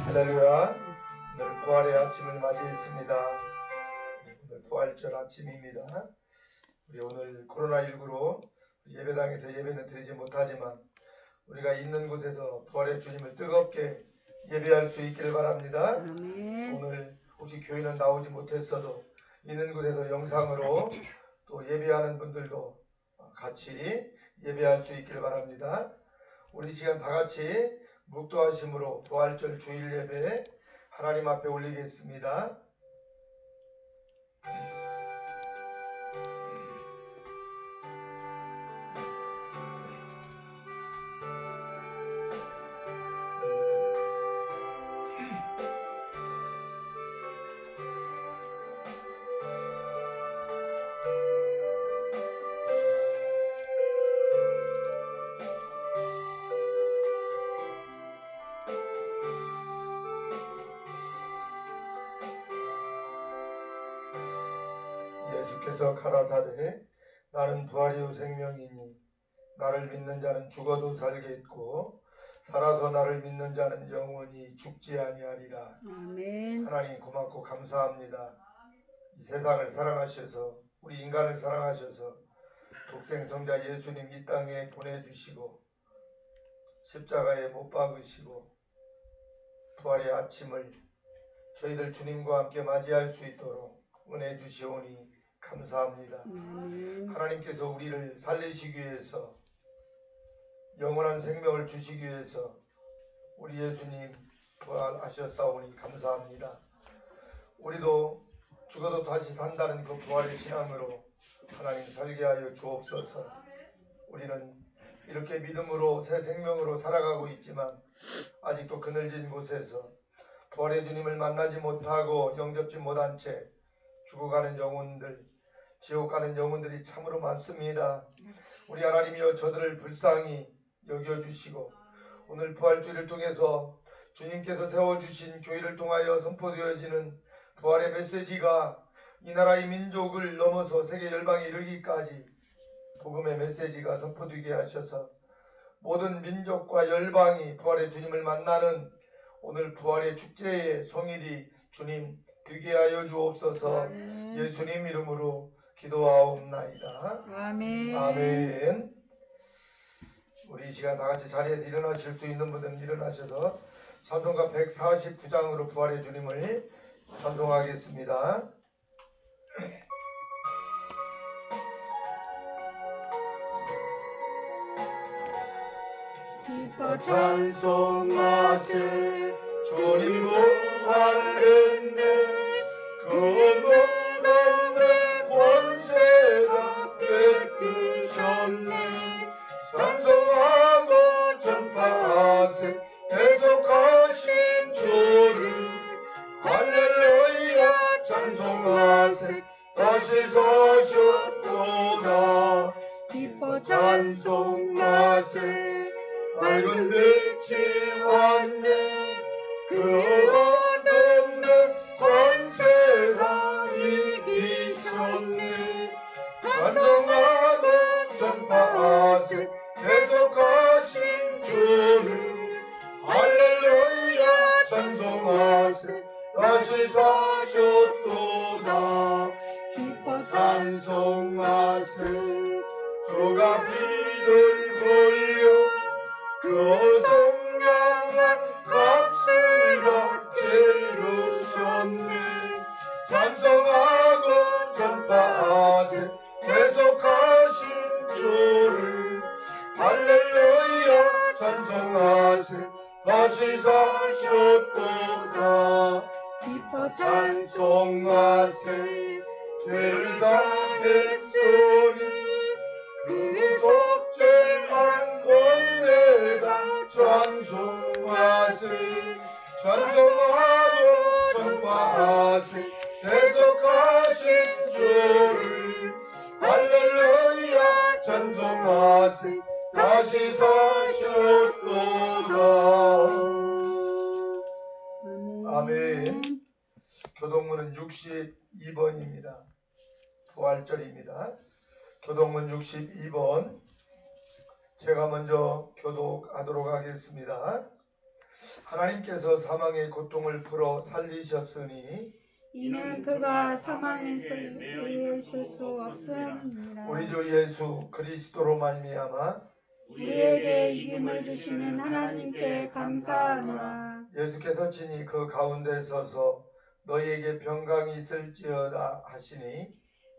할렐루야. 오늘 부활의 아침을 맞이했습니다. 오늘 부활절 아침입니다. 우리 오늘 코로나19로 예배당에서 예배는 드리지 못하지만 우리가 있는 곳에서 부활의 주님을 뜨겁게 예배할 수 있기를 바랍니다. 오늘 혹시 교회는 나오지 못했어도 있는 곳에서 영상으로 또 예배하는 분들도 같이 예배할 수 있기를 바랍니다. 우리 시간 다 같이 묵도하심으로 부활절 주일 예배 하나님 앞에 올리겠습니다. 예수께서 가라사대 나는 부활이요 생명이니 나를 믿는 자는 죽어도 살겠고 살아서 나를 믿는 자는 영원히 죽지 아니하리라. 아멘. 하나님 고맙고 감사합니다. 이 세상을 사랑하셔서 우리 인간을 사랑하셔서 독생성자 예수님 이 땅에 보내주시고 십자가에 못 박으시고 부활의 아침을 저희들 주님과 함께 맞이할 수 있도록 은혜 주시오니 감사합니다. 하나님께서 우리를 살리시기 위해서 영원한 생명을 주시기 위해서 우리 예수님 부활하셨사오니 감사합니다. 우리도 죽어도 다시 산다는 그 부활의 신앙으로 하나님 살게 하여 주옵소서. 우리는 이렇게 믿음으로 새 생명으로 살아가고 있지만 아직도 그늘진 곳에서 부활의 주님을 만나지 못하고 영접지 못한 채 죽어가는 영혼들, 지옥 가는 영혼들이 참으로 많습니다. 우리 하나님이여 저들을 불쌍히 여겨주시고 오늘 부활주의를 통해서 주님께서 세워주신 교회를 통하여 선포되어지는 부활의 메시지가 이 나라의 민족을 넘어서 세계 열방에 이르기까지 복음의 메시지가 선포되게 하셔서 모든 민족과 열방이 부활의 주님을 만나는 오늘 부활의 축제의 성일이 주님 되게 하여 주옵소서. 예수님 이름으로 기도하옵나이다. 아멘. 아멘. 우리 이 시간 다 같이 자리에 일어나실 수 있는 분들은 일어나셔서 찬송가 149장으로 부활의 주님을 찬송하겠습니다. 기뻐 찬송하세 주님 부활했네 그 무덤의 권세가 깨끗셨네 찬송하고 전파하세 대속하신 주를 할렐루야 찬송하세 다시 사셨도다 기뻐 찬송하세 밝은 빛이 왔네 그 어둠의 권세가 이기셨네 찬송하고 전파하세 대속하신 주를 할렐루야 찬송하세 다시 사셨도다 기뻐 찬송하세 주가 피를 흘려 그 성량한 값을 다 치르셨네 찬송하고 전파하세 대속하신 주를 할렐루야 찬송하세 다시 사셨도다 기뻐 찬송하세 죄를 사했으니 그 속죄한 권내다 찬송하세 찬송하고 전파하세 대속하신 주를 할렐루야 찬송하세 다시 사셨도다. 아멘. 교동문은 62번입니다. 부활절입니다. 교동문 62번 제가 먼저 교독하도록 하겠습니다. 하나님께서 사망의 고통을 풀어 살리셨으니 이는 그가 사망에서 내어 있을 수 없음이니라. 우리 주 예수 그리스도로 말미암아 우리에게 이김을 주시는 하나님께 감사하노라. 예수께서 친히 그 가운데 서서 너희에게 평강이 있을지어다 하시니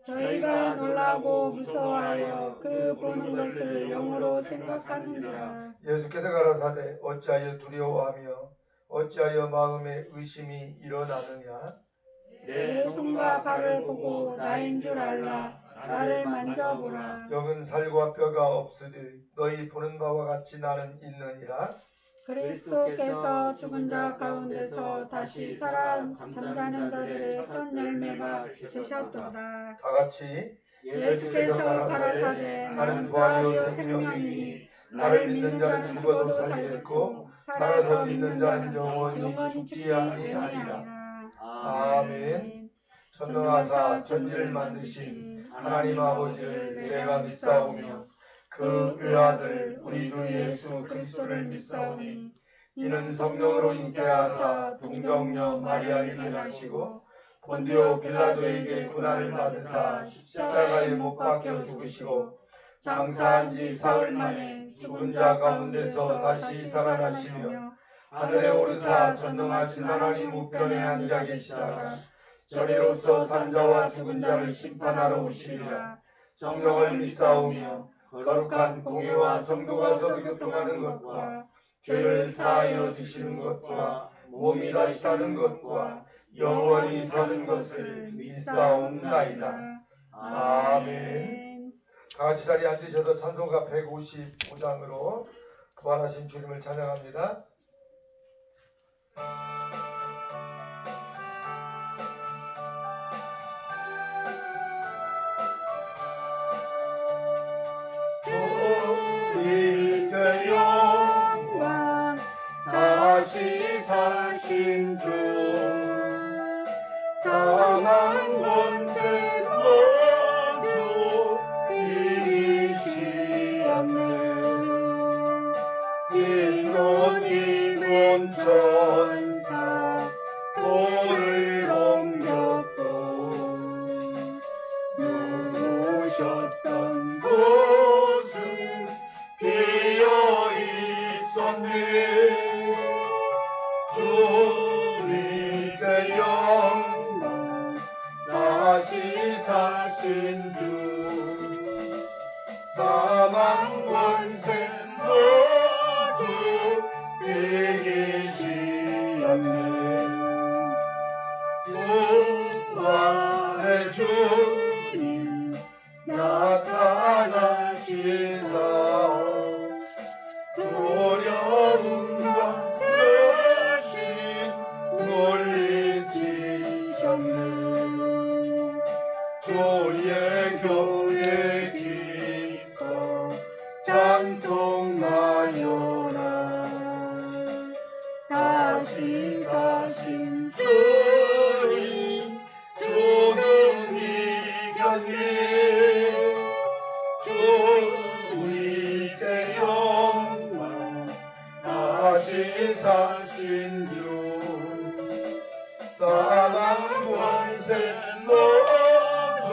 저희가 놀라고 무서워하여 그 보는 것을 영으로 생각하느니라. 예수께서 가라사대 어찌하여 두려워하며 어찌하여 마음에 의심이 일어나느냐. 내 손과 발을 보고 나인 줄 알라. 나를 만져보라. 여긴 살과 뼈가 없으되 너희 보는 바와 같이 나는 있느니라. 그리스도께서 죽은 자 가운데서 다시 살아 잠자는 자들의 첫 열매가 되셨도다. 다 같이 예수께서 가라사대 나는 부활이요 생명이니 나를 믿는 자는 죽어도 살겠고 살아서 믿는 자는 영원히 죽지 아니하리라. 아멘. 전능하사 천지를 만드신 하나님 아버지를 내가 믿사오며 그 외아들 우리 주 예수 그리스도를 믿사오니 이는 성령으로 잉태하사 동정녀 마리아에게 나시고 본디오 빌라도에게 고난을 받으사 십자가에 못 박혀 죽으시고 장사한 지 사흘 만에 죽은 자 가운데서 다시 살아나시며 하늘에 오르사 전능하신 하나님 우편에 앉아 계시다가 저리로서 산자와 죽은 자를 심판하러 오시리라. 성령을 믿사오며 거룩한 공회와 성도가 서로 교통하는 것과 죄를 사하여 주시는 것과 몸이 다시 사는 것과 영원히 사는 것을 믿사옵나이다. 아멘. 다같이 자리에 앉으셔서 찬송가 155장으로 부활하신 주님을 찬양합니다. 주님께 영광 다시 사신 주 사망 권세 모두 이기시었네. 이돈 천사 돌을 옮겼고 누우셨던 곳은 비어 있었네. 주님께 영광 다시 사신 주 사망 권세 모두 이기시었네. 부활의 주님 나타나시사 두려움과 불신 물리치셨네. 주의 교회 기뻐 찬송하여라. 다시 사신 주님 죽음 이겼네. 주님께 영광 다시 사신 주 사망 권세 모두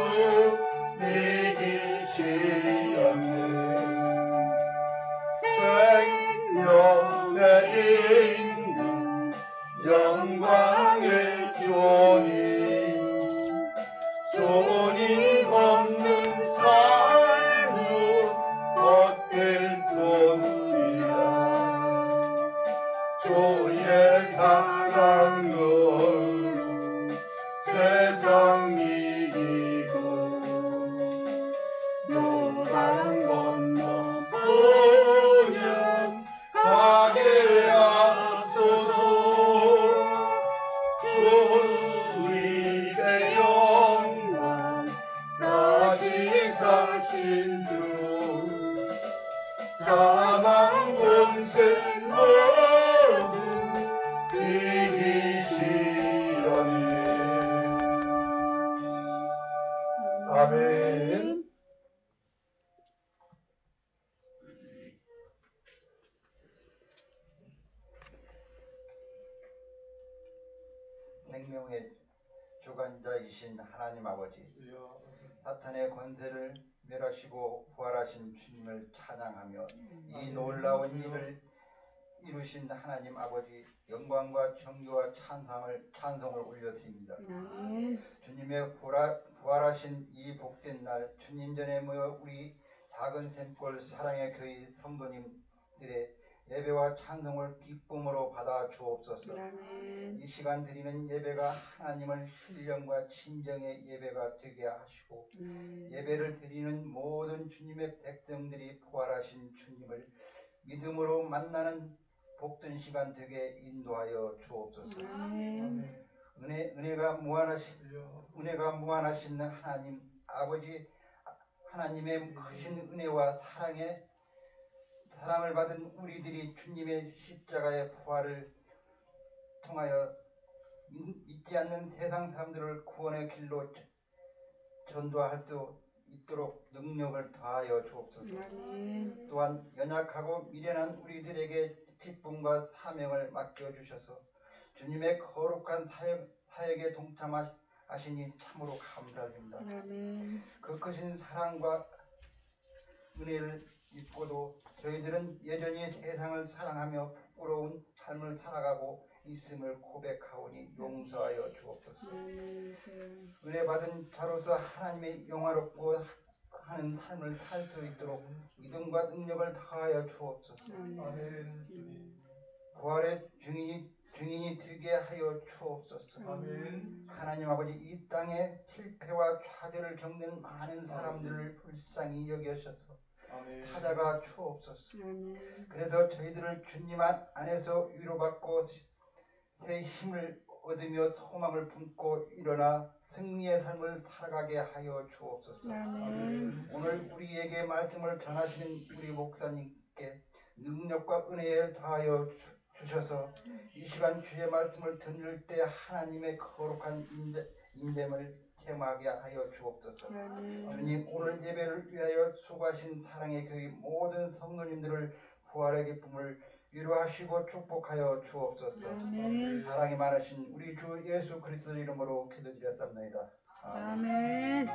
이기시었네. 생명의 있는 영광의 주님 없는 삶은 헛될 뿐이야. 주의 사랑으로 세상 이기고 요단 건너 번영하게 하소서. 주님께 영광 다시 사신 주 사망 권세 모두 이기시려니. 아멘. 생명의 주관자이신 하나님 아버지, 사탄의 권세를 멸하시고 부활하신 주님을 찬양하며 이 놀라운 일을 이루신 하나님 아버지, 영광과 정교와 찬송을 올려드립니다. 주님의 부활하신 이 복된 날, 주님 전에 모여 우리 작은 샘골 사랑의 교회 성도님들의 예배와 찬송을 기쁨으로 받아 주옵소서. 이 시간 드리는 예배가 하나님을 신령과 친정의 예배가 되게 하시고, 예배를 드리는 모든 주님의 백성들이 부활하신 주님을 믿음으로 만나는 복된 시간 되게 인도하여 주옵소서. 은혜가 무한하신 하나님 아버지, 하나님의 크신 은혜와 사랑을 받은 우리들이 주님의 십자가의 부활을 통하여 믿지 않는 세상 사람들을 구원의 길로 전도할 수 있도록 능력을 더하여 주옵소서. 또한 연약하고 미련한 우리들에게 기쁨과 사명을 맡겨주셔서 주님의 거룩한 사역에 동참하시니 참으로 감사드립니다. 그 크신 사랑과 은혜를 입고도 저희들은 여전히 세상을 사랑하며 부끄러운 삶을 살아가고 있음을 고백하오니 용서하여 주옵소서. 은혜 받은 자로서 하나님의 영화롭고 하는 삶을 살 수 있도록 믿음과 능력을 다하여 주옵소서. 부활의 증인이 되게 하여 주옵소서. 하나님 아버지, 이 땅에 실패와 좌절을 겪는 많은 사람들을 불쌍히 여겨셔서 찾아가 주옵소서. 그래서 저희들을 주님 안에서 위로받고 새 힘을 얻으며 소망을 품고 일어나 승리의 삶을 살아가게 하여 주옵소서. 오늘 우리에게 말씀을 전하시는 우리 목사님께 능력과 은혜를 다하여 주셔서 이 시간 주의 말씀을 듣는 때 하나님의 거룩한 인됨을 체험하게 하여 주옵소서. 주님, 오늘 예배를 위하여 수고하신 사랑의 교회 모든 성도님들을 부활의 기쁨을 위로하시고 축복하여 주옵소서. 사랑이 많으신 우리 주 예수 그리스도 이름으로 기도드렸습니다. 아멘.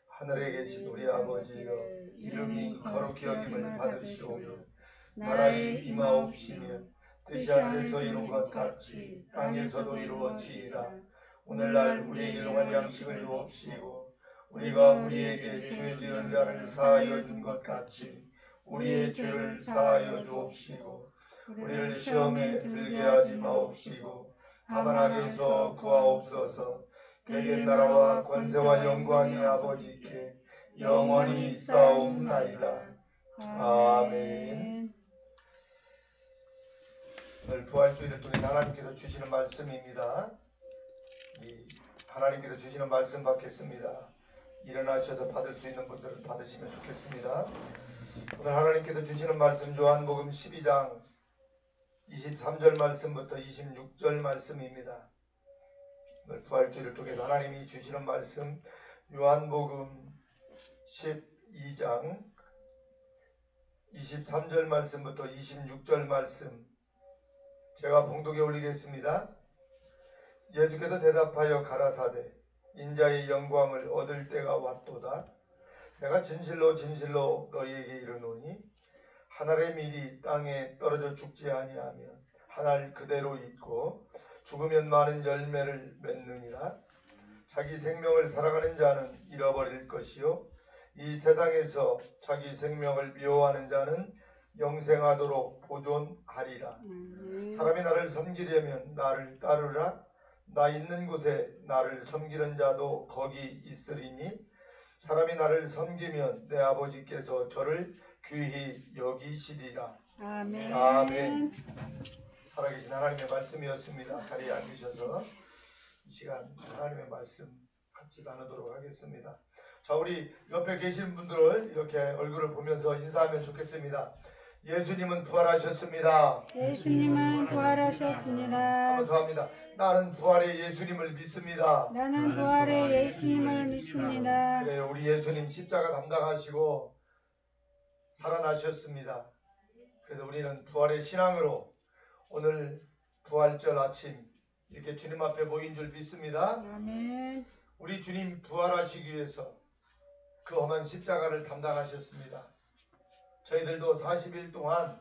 하늘에 계신 우리 아버지여, 이름이 거룩히 여김을 받으시오며 나라의 임하옵시며 뜻이 하늘에서 이룬 것 같이 땅에서도 이루어지이다. 오늘날 우리에게 일용할 양식을 주옵시고 우리가 우리에게 죄 지은 자를 사하여 준 것 같이 우리의 죄를 사하여 주옵시고 우리를 시험에 들게 하지 마옵시고 다만 악에서 구하옵소서. 대개 나라와 권세와 영광이 아버지께 영원히 있사옵나이다. 아멘. 오늘 부활주일을 통해 하나님께서 주시는 말씀입니다. 하나님께서 주시는 말씀 받겠습니다. 일어나셔서 받을 수 있는 분들은 받으시면 좋겠습니다. 오늘 하나님께서 주시는 말씀 요한복음 12장 23절 말씀부터 26절 말씀입니다. 부활주일을 통해서 하나님이 주시는 말씀 요한복음 12장 23절 말씀부터 26절 말씀 제가 봉독에 올리겠습니다. 예수께서 대답하여 가라사대 인자의 영광을 얻을 때가 왔도다. 내가 진실로 진실로 너희에게 이르노니 한 알의 밀이 땅에 떨어져 죽지 아니하며 한 알 그대로 있고 죽으면 많은 열매를 맺느니라. 자기 생명을 사랑하는 자는 잃어버릴 것이요 이 세상에서 자기 생명을 미워하는 자는 영생하도록 보존하리라. 사람이 나를 섬기려면 나를 따르라. 나 있는 곳에 나를 섬기는 자도 거기 있으리니 사람이 나를 섬기면 내 아버지께서 저를 귀히 여기시리라. 아멘. 아멘. 살아계신 하나님의 말씀이었습니다. 자리에 앉으셔서 이 시간 하나님의 말씀 같이 나누도록 하겠습니다. 자, 우리 옆에 계신 분들을 이렇게 얼굴을 보면서 인사하면 좋겠습니다. 예수님은 부활하셨습니다. 예수님은 부활하셨습니다. 한 번 더 합니다. 나는 부활의 예수님을 믿습니다. 나는 부활의 예수님을 믿습니다. 네, 우리 예수님 십자가 담당하시고 살아나셨습니다. 그래서 우리는 부활의 신앙으로 오늘 부활절 아침 이렇게 주님 앞에 모인 줄 믿습니다. 아멘. 우리 주님 부활하시기 위해서 그 험한 십자가를 담당하셨습니다. 저희들도 40일 동안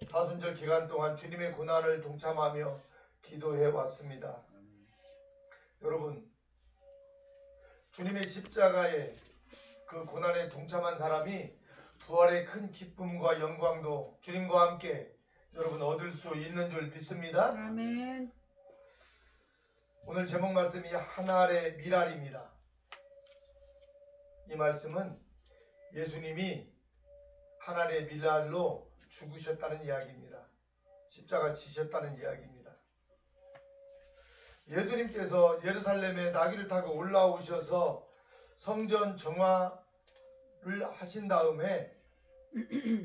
사순절 기간 동안 주님의 고난을 동참하며 기도해 왔습니다. 여러분, 주님의 십자가에 그 고난에 동참한 사람이 부활의 큰 기쁨과 영광도 주님과 함께 여러분 얻을 수 있는 줄 믿습니다. 아멘. 오늘 제목 말씀이 하늘의 미랄입니다. 이 말씀은 예수님이 하늘의 미랄로 죽으셨다는 이야기입니다. 십자가 지셨다는 이야기입니다. 예수님께서 예루살렘에 나귀를 타고 올라오셔서 성전 정화를 하신 다음에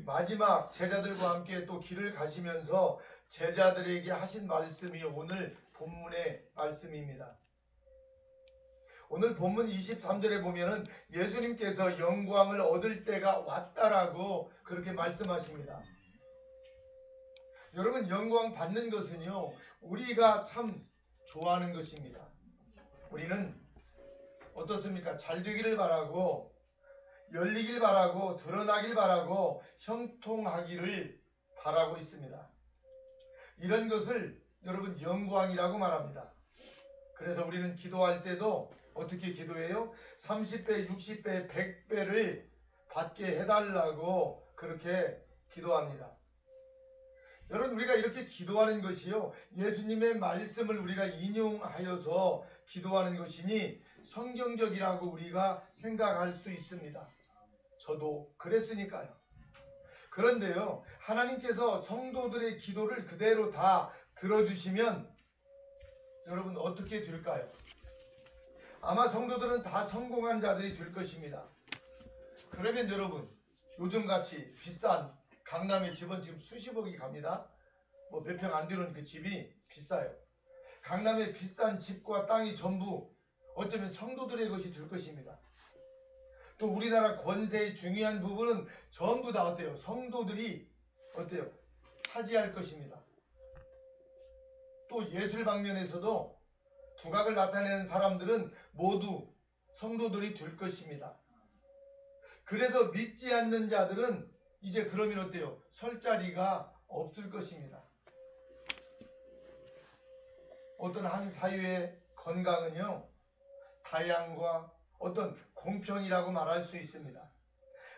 마지막 제자들과 함께 또 길을 가시면서 제자들에게 하신 말씀이 오늘 본문의 말씀입니다. 오늘 본문 23절에 보면은 예수님께서 영광을 얻을 때가 왔다라고 그렇게 말씀하십니다. 여러분, 영광 받는 것은요, 우리가 참 좋아하는 것입니다. 우리는 어떻습니까? 잘 되기를 바라고, 열리길 바라고, 드러나길 바라고, 형통하기를 바라고 있습니다. 이런 것을 여러분 영광이라고 말합니다. 그래서 우리는 기도할 때도 어떻게 기도해요? 30배, 60배, 100배를 받게 해달라고 그렇게 기도합니다. 여러분, 우리가 이렇게 기도하는 것이요, 예수님의 말씀을 우리가 인용하여서 기도하는 것이니 성경적이라고 우리가 생각할 수 있습니다. 저도 그랬으니까요. 그런데요, 하나님께서 성도들의 기도를 그대로 다 들어주시면 여러분 어떻게 될까요? 아마 성도들은 다 성공한 자들이 될 것입니다. 그러면 여러분, 요즘같이 비싼 강남의 집은 지금 수십억이 갑니다. 뭐 몇 평 안 되는 그 집이 비싸요. 강남의 비싼 집과 땅이 전부 어쩌면 성도들의 것이 될 것입니다. 또 우리나라 권세의 중요한 부분은 전부 다 어때요? 성도들이 어때요? 차지할 것입니다. 또 예술 방면에서도 두각을 나타내는 사람들은 모두 성도들이 될 것입니다. 그래서 믿지 않는 자들은 이제 그러면 어때요? 설 자리가 없을 것입니다. 어떤 한 사회의 건강은요, 다양과 어떤 공평이라고 말할 수 있습니다.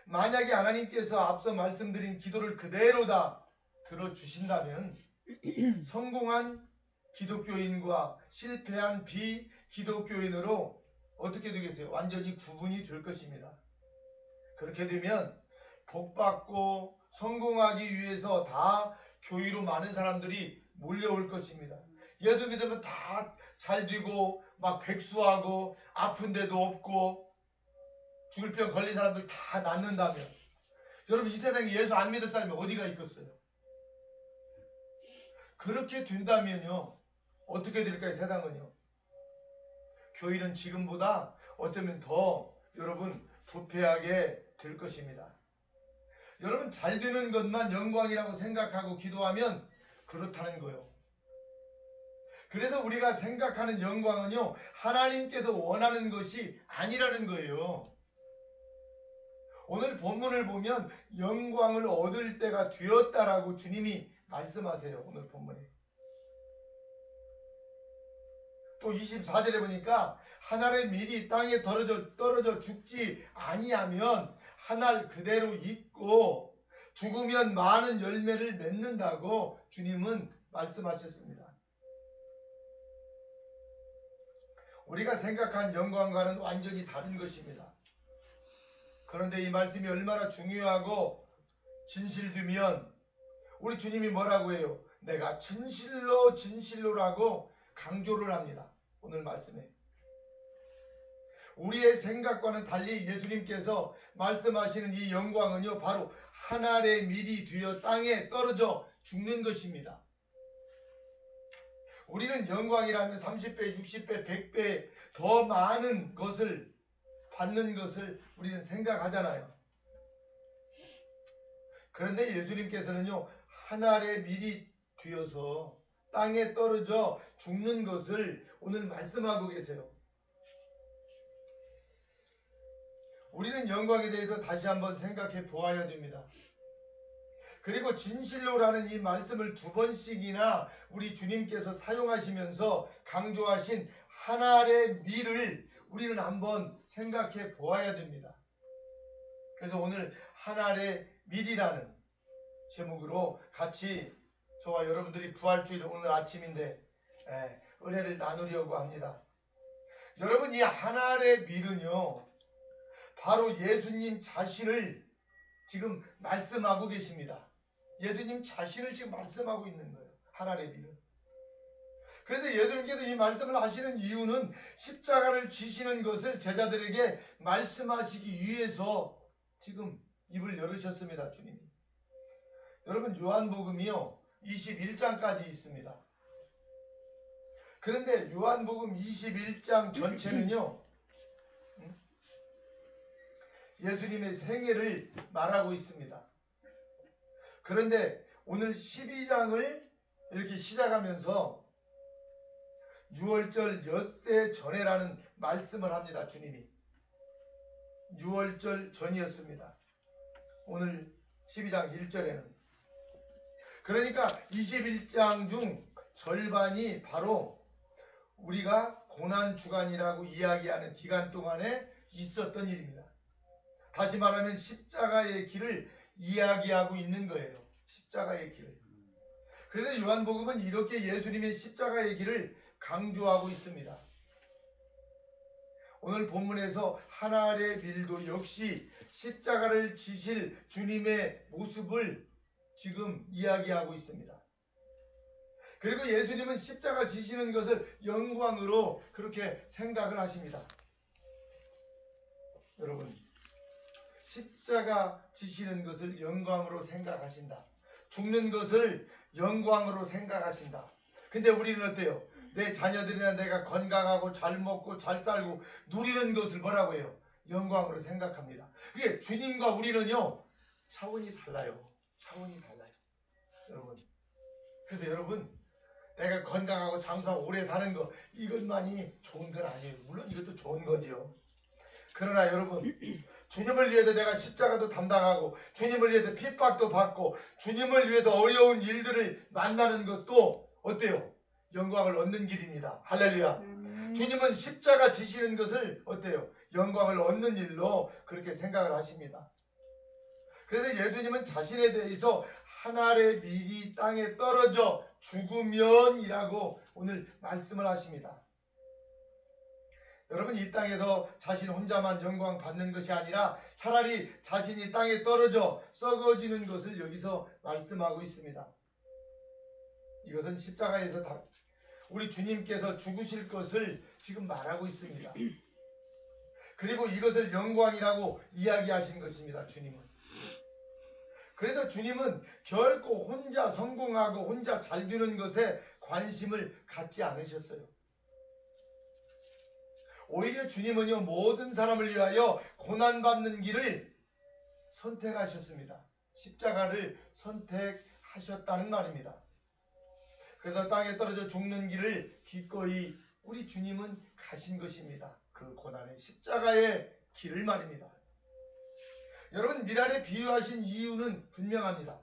만약에 하나님께서 앞서 말씀드린 기도를 그대로 다 들어주신다면 성공한 기독교인과 실패한 비기독교인으로 어떻게 되겠어요? 완전히 구분이 될 것입니다. 그렇게 되면 복받고 성공하기 위해서 다 교회로 많은 사람들이 몰려올 것입니다. 예수 믿으면 다 잘 되고 막 백수하고 아픈 데도 없고 죽을 병 걸린 사람들 다 낫는다면, 여러분, 이 세상에 예수 안 믿을 사람이 어디가 있겠어요? 그렇게 된다면요, 어떻게 될까요? 세상은요, 교회는 지금보다 어쩌면 더 여러분 부패하게 될 것입니다. 여러분, 잘 되는 것만 영광이라고 생각하고 기도하면 그렇다는 거예요. 그래서 우리가 생각하는 영광은요, 하나님께서 원하는 것이 아니라는 거예요. 오늘 본문을 보면 영광을 얻을 때가 되었다라고 주님이 말씀하세요. 오늘 본문에. 또 24절에 보니까 하늘의 밀이 땅에 떨어져 죽지 아니하면 하늘 그대로 있고 죽으면 많은 열매를 맺는다고 주님은 말씀하셨습니다. 우리가 생각한 영광과는 완전히 다른 것입니다. 그런데 이 말씀이 얼마나 중요하고 진실되면 우리 주님이 뭐라고 해요? 내가 진실로 진실로라고 강조를 합니다. 오늘 말씀에. 우리의 생각과는 달리 예수님께서 말씀하시는 이 영광은요, 바로 하늘의 밀이 되어 땅에 떨어져 죽는 것입니다. 우리는 영광이라면 30배, 60배, 100배 더 많은 것을 받는 것을 우리는 생각하잖아요. 그런데 예수님께서는요, 하늘의 밀이 되어서 땅에 떨어져 죽는 것을 오늘 말씀하고 계세요. 우리는 영광에 대해서 다시 한번 생각해 보아야 됩니다. 그리고 진실로라는 이 말씀을 2번씩이나 우리 주님께서 사용하시면서 강조하신 하늘의 밀을 우리는 한번 생각해 보아야 됩니다. 그래서 오늘 하늘의 밀이라는 제목으로 같이 저와 여러분들이 부활주일 오늘 아침인데 은혜를 나누려고 합니다. 여러분, 이 하늘의 밀은요, 바로 예수님 자신을 지금 말씀하고 계십니다. 예수님 자신을 지금 말씀하고 있는 거예요. 하늘의 밀은. 그래서 예수님께서 이 말씀을 하시는 이유는 십자가를 지시는 것을 제자들에게 말씀하시기 위해서 지금 입을 열으셨습니다. 주님이. 여러분, 요한복음이요 21장까지 있습니다. 그런데 요한복음 21장 전체는요, 예수님의 생애를 말하고 있습니다. 그런데 오늘 12장을 이렇게 시작하면서 6월절 엿새 전에라는 말씀을 합니다. 주님이 6월절 전이었습니다. 오늘 12장 1절에는. 그러니까 21장 중 절반이 바로 우리가 고난주간이라고 이야기하는 기간 동안에 있었던 일입니다. 다시 말하면 십자가의 길을 이야기하고 있는 거예요. 십자가의 길을. 그래서 요한복음은 이렇게 예수님의 십자가의 길을 강조하고 있습니다. 오늘 본문에서 하늘의 밀도 역시 십자가를 지실 주님의 모습을 지금 이야기하고 있습니다. 그리고 예수님은 십자가 지시는 것을 영광으로 그렇게 생각을 하십니다. 여러분, 십자가 지시는 것을 영광으로 생각하신다. 죽는 것을 영광으로 생각하신다. 근데 우리는 어때요? 내 자녀들이나 내가 건강하고 잘 먹고 잘 살고 누리는 것을 뭐라고 해요? 영광으로 생각합니다. 그게 주님과 우리는요, 차원이 달라요. 차원이 달라요. 여러분. 그래서 여러분, 내가 건강하고 장수하고 오래 사는 거, 이것만이 좋은 건 아니에요. 물론 이것도 좋은 거지요. 그러나 여러분, 주님을 위해서 내가 십자가도 담당하고 주님을 위해서 핍박도 받고 주님을 위해서 어려운 일들을 만나는 것도 어때요? 영광을 얻는 길입니다. 할렐루야. 주님은 십자가 지시는 것을 어때요? 영광을 얻는 일로 그렇게 생각을 하십니다. 그래서 예수님은 자신에 대해서 하늘의 밀이 땅에 떨어져 죽으면이라고 오늘 말씀을 하십니다. 여러분, 이 땅에서 자신 혼자만 영광 받는 것이 아니라 차라리 자신이 땅에 떨어져 썩어지는 것을 여기서 말씀하고 있습니다. 이것은 십자가에서 우리 주님께서 죽으실 것을 지금 말하고 있습니다. 그리고 이것을 영광이라고 이야기하신 것입니다. 주님은. 그래서 주님은 결코 혼자 성공하고 혼자 잘 되는 것에 관심을 갖지 않으셨어요. 오히려 주님은요, 모든 사람을 위하여 고난받는 길을 선택하셨습니다. 십자가를 선택하셨다는 말입니다. 그래서 땅에 떨어져 죽는 길을 기꺼이 우리 주님은 가신 것입니다. 그 고난의 십자가의 길을 말입니다. 여러분, 밀알에 비유하신 이유는 분명합니다.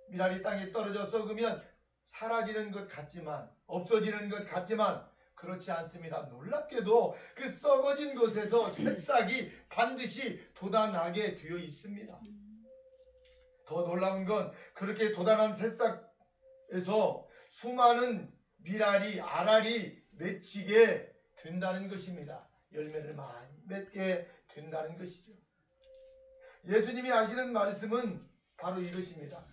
밀알이 땅에 떨어져 썩으면 사라지는 것 같지만, 없어지는 것 같지만 그렇지 않습니다. 놀랍게도 그 썩어진 것에서 새싹이 반드시 돋아나게 되어 있습니다. 더 놀라운 건 그렇게 돋아난 새싹에서 수많은 밀알이, 알알이 맺히게 된다는 것입니다. 열매를 많이 맺게 된다는 것이죠. 예수님이 하시는 말씀은 바로 이것입니다.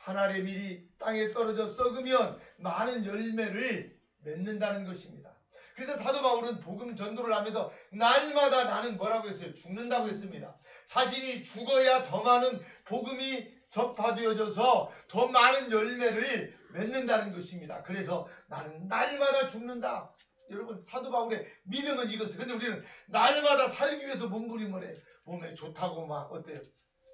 하나의 밀이 땅에 떨어져 썩으면 많은 열매를 맺는다는 것입니다. 그래서 사도 바울은 복음 전도를 하면서 날마다 나는 뭐라고 했어요? 죽는다고 했습니다. 자신이 죽어야 더 많은 복음이 전파되어져서 더 많은 열매를 맺는다는 것입니다. 그래서 나는 날마다 죽는다. 여러분, 사도 바울의 믿음은 이것이에요. 근데 우리는 날마다 살기 위해서 몸부림을 해요. 몸에 좋다고 막 어때요?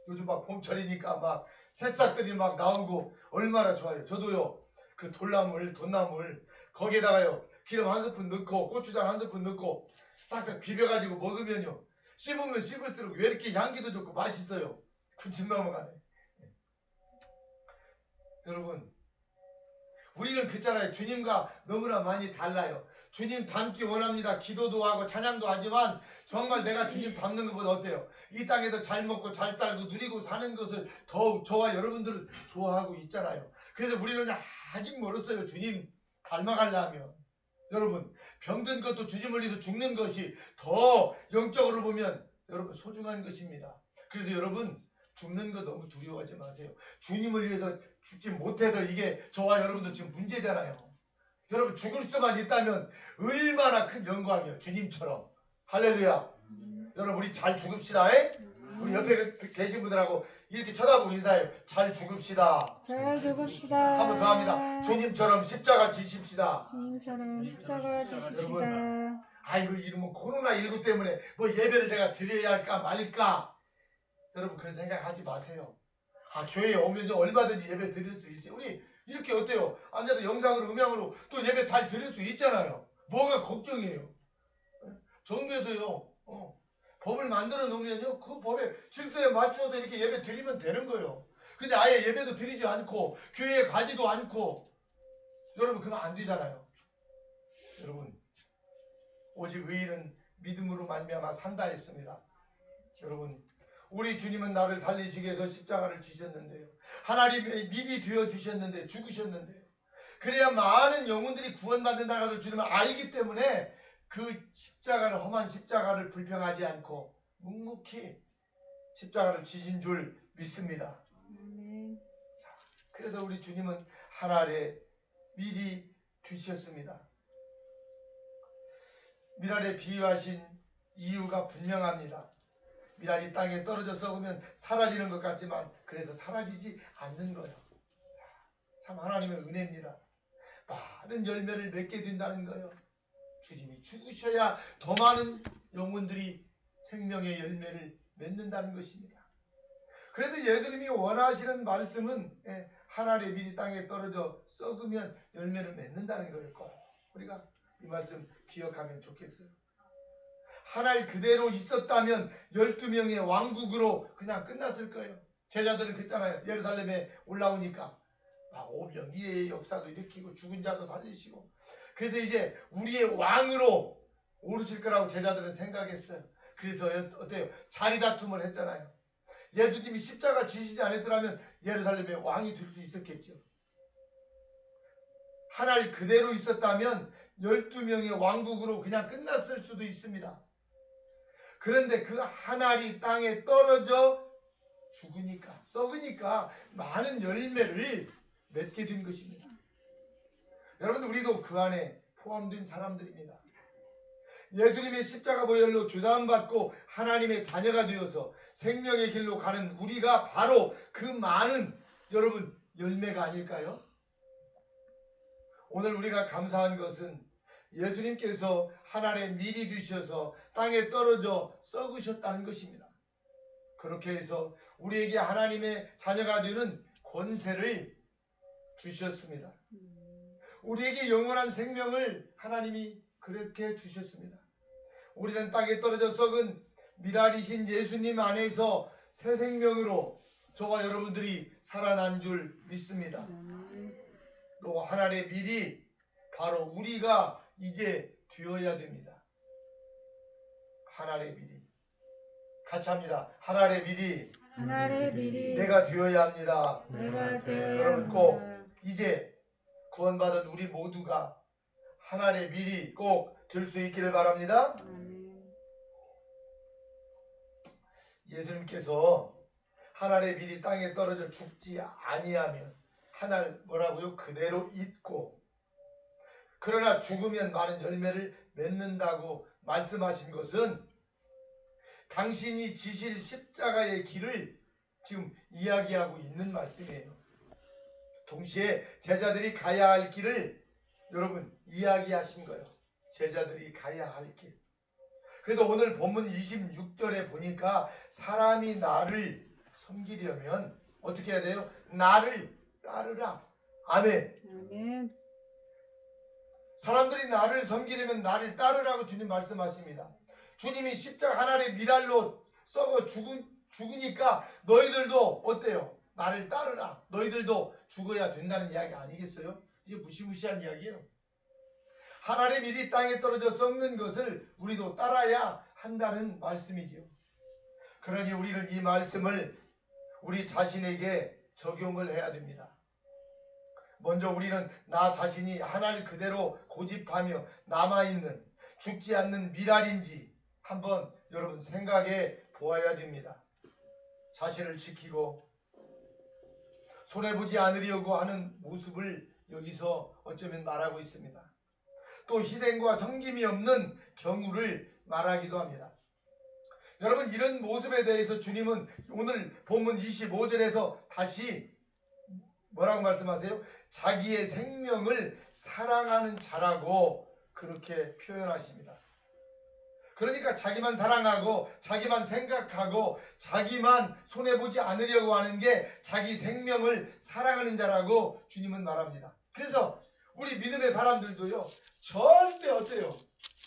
요즘 막 봄철이니까 막 새싹들이 막 나오고 얼마나 좋아요. 저도요, 그 돈나물 거기에다가요 기름 한 스푼 넣고 고추장 한 스푼 넣고 싹싹 비벼가지고 먹으면요, 씹으면 씹을수록 왜 이렇게 향기도 좋고 맛있어요. 군침 넘어가네. 여러분, 우리는 그렇잖아요. 주님과 너무나 많이 달라요. 주님 닮기 원합니다. 기도도 하고 찬양도 하지만 정말 내가 주님 닮는 것보다 어때요? 이 땅에서 잘 먹고 잘 살고 누리고 사는 것을 더욱 저와 여러분들은 좋아하고 있잖아요. 그래서 우리는 아직 멀었어요. 주님 닮아가려면. 여러분, 병든 것도 주님을 위해서 죽는 것이 더 영적으로 보면 여러분 소중한 것입니다. 그래서 여러분, 죽는 거 너무 두려워하지 마세요. 주님을 위해서 죽지 못해서 이게 저와 여러분들 지금 문제잖아요. 여러분, 죽을 수만 있다면 얼마나 큰 영광이에요. 주님처럼. 할렐루야. 여러분, 우리 잘 죽읍시다. 에? 우리 옆에 계신 분들하고 이렇게 쳐다보고 인사해요. 잘 죽읍시다. 잘 죽읍시다. 한 번 더 합니다. 주님처럼 십자가 지십시다. 주님처럼 십자가 지십시다. 여러분, 아이고, 이러면 코로나19 때문에 뭐 예배를 제가 드려야 할까 말까. 여러분, 그런 생각하지 마세요. 교회에 오면 얼마든지 예배 드릴 수 있어요. 우리 이렇게 어때요? 앉아서 영상으로 음향으로 또 예배 잘 드릴 수 있잖아요. 뭐가 걱정이에요? 정부에서요, 법을 만들어 놓으면요, 그 법의 질서에 맞추어서 이렇게 예배 드리면 되는 거예요. 근데 아예 예배도 드리지 않고 교회에 가지도 않고, 여러분, 그건 안 되잖아요. 여러분, 오직 의인은 믿음으로 말미암아 산다 했습니다. 여러분, 우리 주님은 나를 살리시기 위해서 십자가를 지셨는데요. 하나님의 미리 되어 주셨는데 죽으셨는데요. 그래야 많은 영혼들이 구원받는다는 것을 주님은 알기 때문에 그 십자가를, 험한 십자가를 불평하지 않고 묵묵히 십자가를 지신 줄 믿습니다. 그래서 우리 주님은 하나님의 미리 되셨습니다. 미랄에 비유하신 이유가 분명합니다. 미랄이 땅에 떨어져 썩으면 사라지는 것 같지만 그래서 사라지지 않는 거예요. 참 하나님의 은혜입니다. 많은 열매를 맺게 된다는 거예요. 주님이 죽으셔야 더 많은 영혼들이 생명의 열매를 맺는다는 것입니다. 그래서 예수님이 원하시는 말씀은 하나님의 밀이 땅에 떨어져 썩으면 열매를 맺는다는 거예요. 꼭 우리가 이 말씀 기억하면 좋겠어요. 하나님 그대로 있었다면 12명의 왕국으로 그냥 끝났을 거예요. 제자들은 그랬잖아요. 예루살렘에 올라오니까 오병 이의 역사도 일으키고 죽은 자도 살리시고, 그래서 이제 우리의 왕으로 오르실 거라고 제자들은 생각했어요. 그래서 어때요? 자리 다툼을 했잖아요. 예수님이 십자가 지시지 않았더라면 예루살렘의 왕이 될 수 있었겠죠. 하나님 그대로 있었다면 12명의 왕국으로 그냥 끝났을 수도 있습니다. 그런데 그 하나리 땅에 떨어져 죽으니까, 썩으니까 많은 열매를 맺게 된 것입니다. 여러분들, 우리도 그 안에 포함된 사람들입니다. 예수님의 십자가 보혈로 주담받고 하나님의 자녀가 되어서 생명의 길로 가는 우리가 바로 그 많은 여러분 열매가 아닐까요? 오늘 우리가 감사한 것은 예수님께서 하나님의 밀이 되셔서 땅에 떨어져 썩으셨다는 것입니다. 그렇게 해서 우리에게 하나님의 자녀가 되는 권세를 주셨습니다. 우리에게 영원한 생명을 하나님이 그렇게 주셨습니다. 우리는 땅에 떨어져 썩은 미랄이신 예수님 안에서 새 생명으로 저와 여러분들이 살아난 줄 믿습니다. 또 하나님의 밀이 바로 우리가 이제 되어야 됩니다. 하나님의 밀이 같이 합니다. 하나님의 밀이 내가 되어야 합니다. 여러분, 꼭 이제 구원받은 우리 모두가 하나님의 밀이 꼭 될 수 있기를 바랍니다. 예수님께서 하나님의 밀이 땅에 떨어져 죽지 아니하면 하나를 뭐라고요? 그대로 잊고 그러나 죽으면 많은 열매를 맺는다고 말씀하신 것은 당신이 지실 십자가의 길을 지금 이야기하고 있는 말씀이에요. 동시에 제자들이 가야 할 길을 여러분 이야기하신 거예요. 제자들이 가야 할 길. 그래서 오늘 본문 26절에 보니까 사람이 나를 섬기려면 어떻게 해야 돼요? 나를 따르라. 아멘. 아멘. 사람들이 나를 섬기려면 나를 따르라고 주님 말씀하십니다. 주님이 십자가 하나의 미랄로 썩어 죽으니까 너희들도 어때요? 나를 따르라. 너희들도 죽어야 된다는 이야기 아니겠어요? 이게 무시무시한 이야기예요. 하나의 밀이 땅에 떨어져 썩는 것을 우리도 따라야 한다는 말씀이지요. 그러니 우리는 이 말씀을 우리 자신에게 적용을 해야 됩니다. 먼저 우리는 나 자신이 하나를 그대로 고집하며 남아있는 죽지 않는 미랄인지 한번 여러분 생각해 보아야 됩니다. 자신을 지키고 손해보지 않으려고 하는 모습을 여기서 어쩌면 말하고 있습니다. 또 희생과 섬김이 없는 경우를 말하기도 합니다. 여러분 이런 모습에 대해서 주님은 오늘 본문 25절에서 다시 뭐라고 말씀하세요? 자기의 생명을 사랑하는 자라고 그렇게 표현하십니다. 그러니까 자기만 사랑하고 자기만 생각하고 자기만 손해보지 않으려고 하는 게 자기 생명을 사랑하는 자라고 주님은 말합니다. 그래서 우리 믿음의 사람들도요 절대 어때요?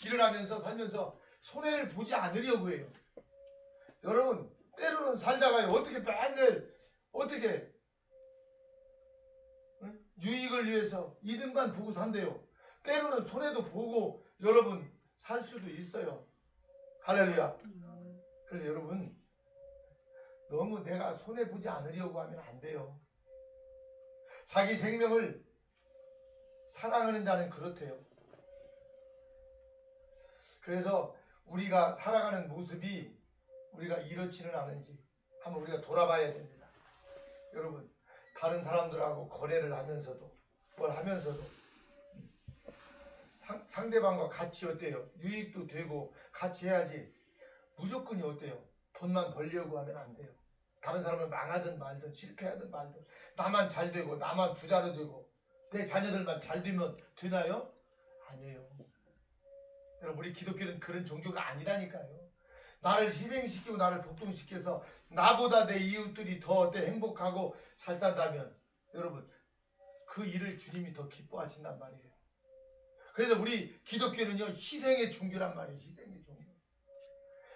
일어나면서 살면서 손해를 보지 않으려고 해요. 여러분 때로는 살다가요 어떻게 맨날 어떻게 유익을 위해서 이득만 보고 산대요. 때로는 손해도 보고 여러분 살 수도 있어요. 할렐루야. 그래서 여러분 너무 내가 손해보지 않으려고 하면 안 돼요. 자기 생명을 사랑하는 자는 그렇대요. 그래서 우리가 살아가는 모습이 우리가 이렇지는 않은지 한번 우리가 돌아봐야 됩니다. 여러분 다른 사람들하고 거래를 하면서도 뭘 하면서도 상대방과 같이 어때요? 유익도 되고 같이 해야지 무조건이 어때요? 돈만 벌려고 하면 안 돼요. 다른 사람은 망하든 말든 실패하든 말든 나만 잘 되고 나만 부자로 되고 내 자녀들만 잘 되면 되나요? 아니에요. 여러분 우리 기독교는 그런 종교가 아니라니까요. 나를 희생시키고 나를 복종시켜서 나보다 내 이웃들이 더 행복하고 잘 산다면 여러분 그 일을 주님이 더 기뻐하신단 말이에요. 그래서 우리 기독교는요 희생의 종교란 말이에요. 희생의 종교.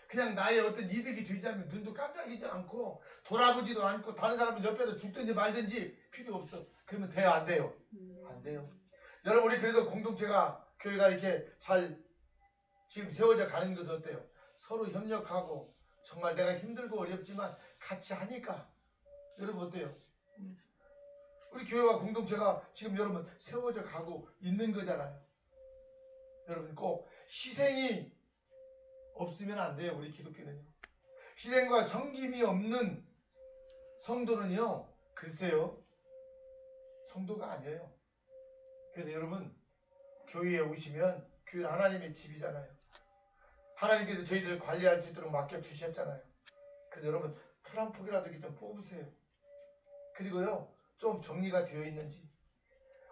그냥 나의 어떤 이득이 되지 않으면 눈도 깜짝이지 않고 돌아보지도 않고 다른 사람은 옆에서 죽든지 말든지 필요 없어. 그러면 돼요? 안 돼요? 안 돼요. 여러분 우리 그래도 공동체가 교회가 이렇게 잘 지금 세워져 가는 것은 어때요? 서로 협력하고 정말 내가 힘들고 어렵지만 같이 하니까 여러분 어때요? 우리 교회와 공동체가 지금 여러분 세워져 가고 있는 거잖아요. 여러분 꼭 희생이 없으면 안 돼요. 우리 기독교는요. 희생과 섬김이 없는 성도는요. 글쎄요. 성도가 아니에요. 그래서 여러분 교회에 오시면 교회는 하나님의 집이잖아요. 하나님께서 저희들을 관리할 수 있도록 맡겨주셨잖아요. 그래서 여러분 풀 한 폭이라도 좀 뽑으세요. 그리고요 좀 정리가 되어 있는지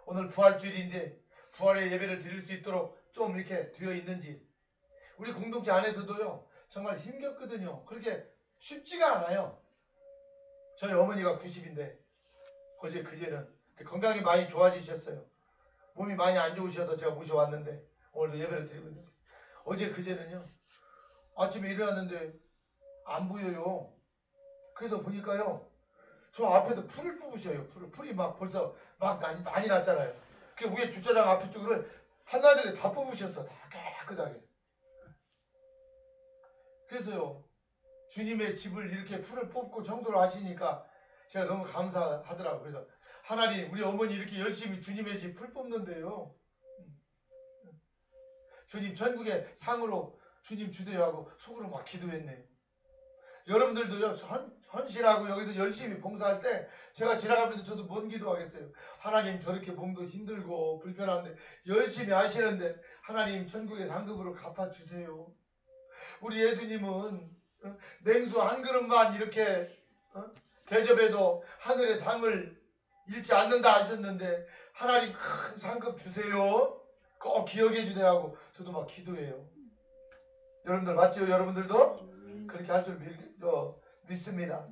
오늘 부활주일인데 부활의 예배를 드릴 수 있도록 좀 이렇게 되어 있는지 우리 공동체 안에서도요 정말 힘겹거든요. 그렇게 쉽지가 않아요. 저희 어머니가 90인데 어제 그제는 건강이 많이 좋아지셨어요. 몸이 많이 안 좋으셔서 제가 모셔왔는데 오늘도 예배를 드리고 있는데 어제 그제는요 아침에 일어났는데 안 보여요. 그래서 보니까요 저 앞에서 풀을 뽑으셔요. 풀이 막 벌써 막 많이 났잖아요. 그 위에 주차장 앞에 쪽을 한나절에 다 뽑으셨어. 다 깨끗하게. 그래서요 주님의 집을 이렇게 풀을 뽑고 청소를 하시니까 제가 너무 감사하더라고요. 그래서 하나님 우리 어머니 이렇게 열심히 주님의 집 풀 뽑는데요 주님 천국의 상으로 주님 주세요 하고 속으로 막 기도했네요. 여러분들도요, 헌신하고 여기서 열심히 봉사할 때 제가 지나가면서 저도 뭔 기도하겠어요. 하나님, 저렇게 몸도 힘들고 불편한데 열심히 하시는데 하나님 천국의 상급으로 갚아주세요. 우리 예수님은 냉수 한 그릇만 이렇게 대접해도 하늘의 상을 잃지 않는다 하셨는데 하나님 큰 상급 주세요. 꼭 기억해 주세요 하고 저도 막 기도해요. 여러분들 맞지요? 여러분들도 그렇게 할 줄 믿습니다.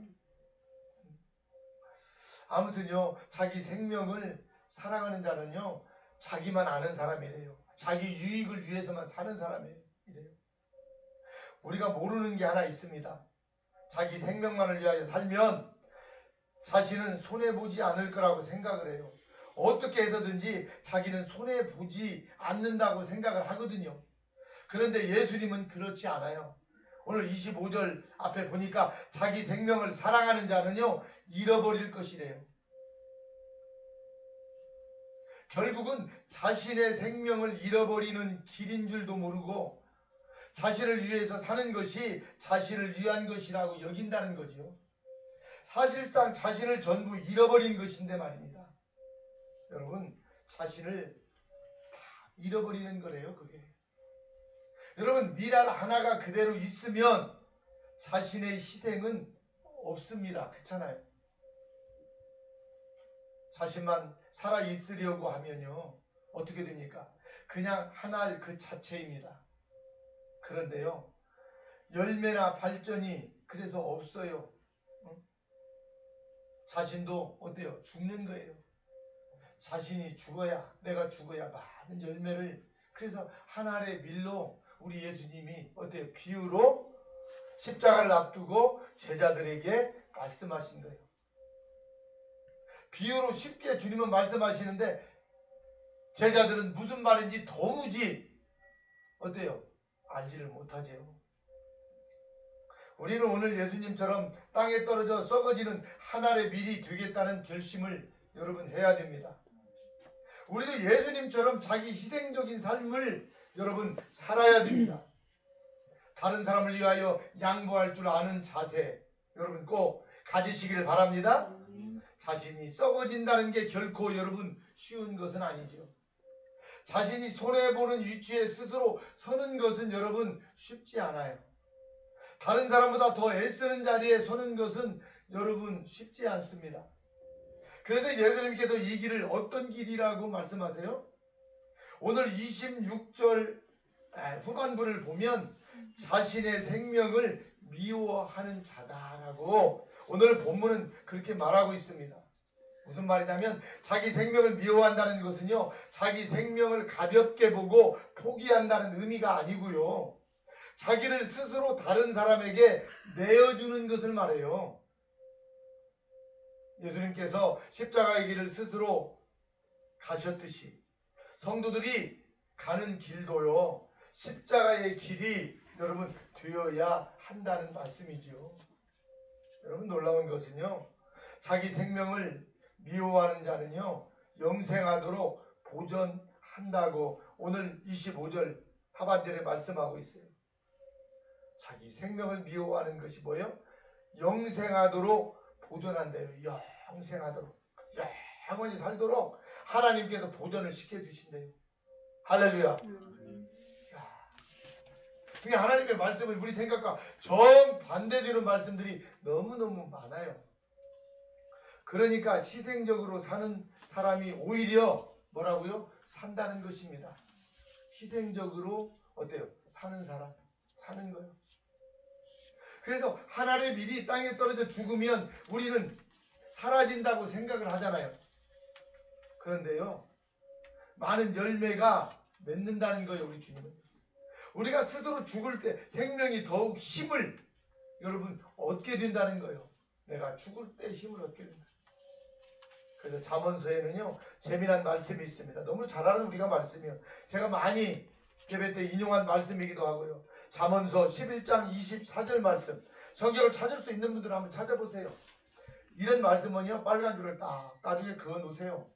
아무튼요, 자기 생명을 사랑하는 자는요, 자기만 아는 사람이래요. 자기 유익을 위해서만 사는 사람이래요. 우리가 모르는 게 하나 있습니다. 자기 생명만을 위하여 살면 자신은 손해보지 않을 거라고 생각을 해요. 어떻게 해서든지 자기는 손해보지 않는다고 생각을 하거든요. 그런데 예수님은 그렇지 않아요. 오늘 25절 앞에 보니까 자기 생명을 사랑하는 자는요, 잃어버릴 것이래요. 결국은 자신의 생명을 잃어버리는 길인 줄도 모르고 자신을 위해서 사는 것이 자신을 위한 것이라고 여긴다는 거지요. 사실상 자신을 전부 잃어버린 것인데 말입니다. 여러분, 자신을 다 잃어버리는 거래요, 그게. 여러분, 미랄 하나가 그대로 있으면 자신의 희생은 없습니다. 그렇잖아요. 자신만 살아있으려고 하면요, 어떻게 됩니까? 그냥 하나일 그 자체입니다. 그런데요, 열매나 발전이 그래서 없어요. 자신도 어때요? 죽는 거예요. 자신이 죽어야, 내가 죽어야 많은 열매를. 그래서 한 알의 밀로 우리 예수님이 어때요? 비유로 십자가를 앞두고 제자들에게 말씀하신 거예요. 비유로 쉽게 주님은 말씀하시는데 제자들은 무슨 말인지 도무지 어때요? 알지를 못하죠. 우리는 오늘 예수님처럼 땅에 떨어져 썩어지는 한 알의 밀이 되겠다는 결심을 여러분 해야 됩니다. 우리도 예수님처럼 자기 희생적인 삶을 여러분 살아야 됩니다. 다른 사람을 위하여 양보할 줄 아는 자세 여러분 꼭 가지시길 바랍니다. 자신이 썩어진다는 게 결코 여러분 쉬운 것은 아니죠. 자신이 손해보는 위치에 스스로 서는 것은 여러분 쉽지 않아요. 다른 사람보다 더 애쓰는 자리에 서는 것은 여러분 쉽지 않습니다. 그래서 예수님께서 이 길을 어떤 길이라고 말씀하세요? 오늘 26절 후반부를 보면 자신의 생명을 미워하는 자다라고 오늘 본문은 그렇게 말하고 있습니다. 무슨 말이냐면 자기 생명을 미워한다는 것은요, 자기 생명을 가볍게 보고 포기한다는 의미가 아니고요, 자기를 스스로 다른 사람에게 내어주는 것을 말해요. 예수님께서 십자가의 길을 스스로 가셨듯이 성도들이 가는 길도요, 십자가의 길이 여러분 되어야 한다는 말씀이죠. 여러분 놀라운 것은요, 자기 생명을 미워하는 자는요 영생하도록 보존한다고 오늘 25절 하반절에 말씀하고 있어요. 자기 생명을 미워하는 것이 뭐예요? 영생하도록 보존한대요. 영생하도록, 영원히 살도록 하나님께서 보존을 시켜주신대요. 할렐루야. 그러니까 하나님의 말씀을 우리 생각과 정반대되는 말씀들이 너무너무 많아요. 그러니까 희생적으로 사는 사람이 오히려 뭐라고요? 산다는 것입니다. 희생적으로 어때요? 사는 사람, 사는 거예요. 그래서 하나의 밀이 땅에 떨어져 죽으면 우리는 사라진다고 생각을 하잖아요. 그런데요, 많은 열매가 맺는다는 거예요, 우리 주님은. 우리가 스스로 죽을 때 생명이 더욱 힘을 여러분 얻게 된다는 거예요. 내가 죽을 때 힘을 얻게 된다. 그래서 잠언서에는요 재미난 말씀이 있습니다. 너무 잘 아는 우리가 말씀이에요. 제가 많이 예배 때 인용한 말씀이기도 하고요. 잠언서 11장 24절 말씀, 성경을 찾을 수 있는 분들은 한번 찾아보세요. 이런 말씀은요 빨간 줄을 딱 나중에 그어 놓으세요.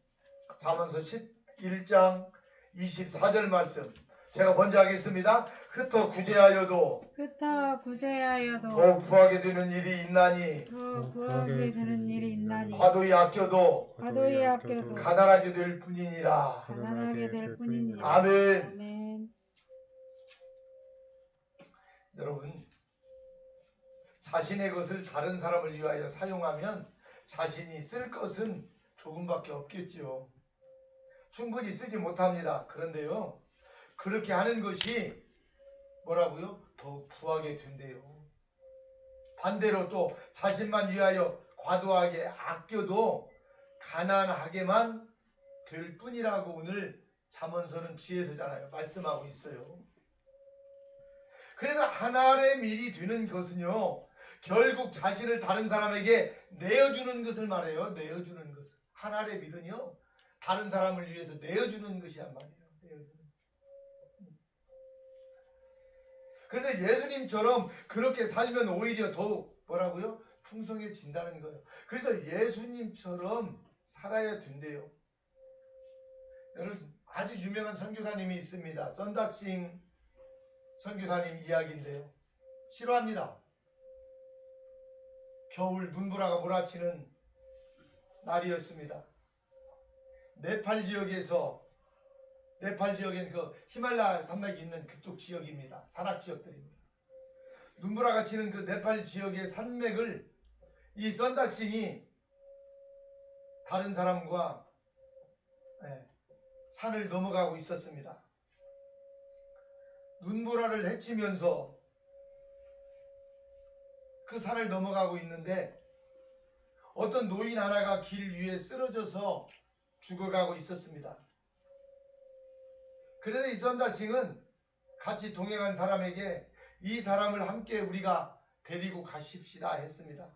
잠언서 11장 24절 말씀, 제가 먼저 하겠습니다. 흩어 구제하여도 흩어 구제하여도 더욱 구하게 되는 일이 있나니 더 구하게 되는 일이 있나니 과도히 아껴도 과도히 아껴도 가난하게 될 뿐이니라. 가난하게 될 뿐이니라. 아멘. 아멘. 여러분, 자신의 것을 다른 사람을 위하여 사용하면 자신이 쓸 것은 조금밖에 없겠지요. 충분히 쓰지 못합니다. 그런데요, 그렇게 하는 것이 뭐라고요? 더욱 부하게 된대요. 반대로 또 자신만 위하여 과도하게 아껴도 가난하게만 될 뿐이라고 오늘 잠언서는 지혜서잖아요. 말씀하고 있어요. 그래서 하나의 일이 되는 것은요, 결국 자신을 다른 사람에게 내어주는 것을 말해요. 내어주는 것을. 하나의 일은요, 다른 사람을 위해서 내어주는 것이란 말이에요. 내어주는. 그런데 예수님처럼 그렇게 살면 오히려 더욱 뭐라고요? 풍성해진다는 거예요. 그래서 예수님처럼 살아야 된대요. 여러분, 아주 유명한 선교사님이 있습니다. 썬다싱 선교사님 이야기인데요. 싫어합니다. 겨울 눈보라가 몰아치는 날이었습니다. 네팔 지역엔 그 히말라야 산맥이 있는 그쪽 지역입니다. 산악 지역들입니다. 눈보라가 치는 그 네팔 지역의 산맥을 이 썬다싱이 다른 사람과 산을 넘어가고 있었습니다. 눈보라를 헤치면서 그 산을 넘어가고 있는데 어떤 노인 하나가 길 위에 쓰러져서 죽어가고 있었습니다. 그래서 이 썬다싱은 같이 동행한 사람에게 이 사람을 함께 우리가 데리고 가십시다 했습니다.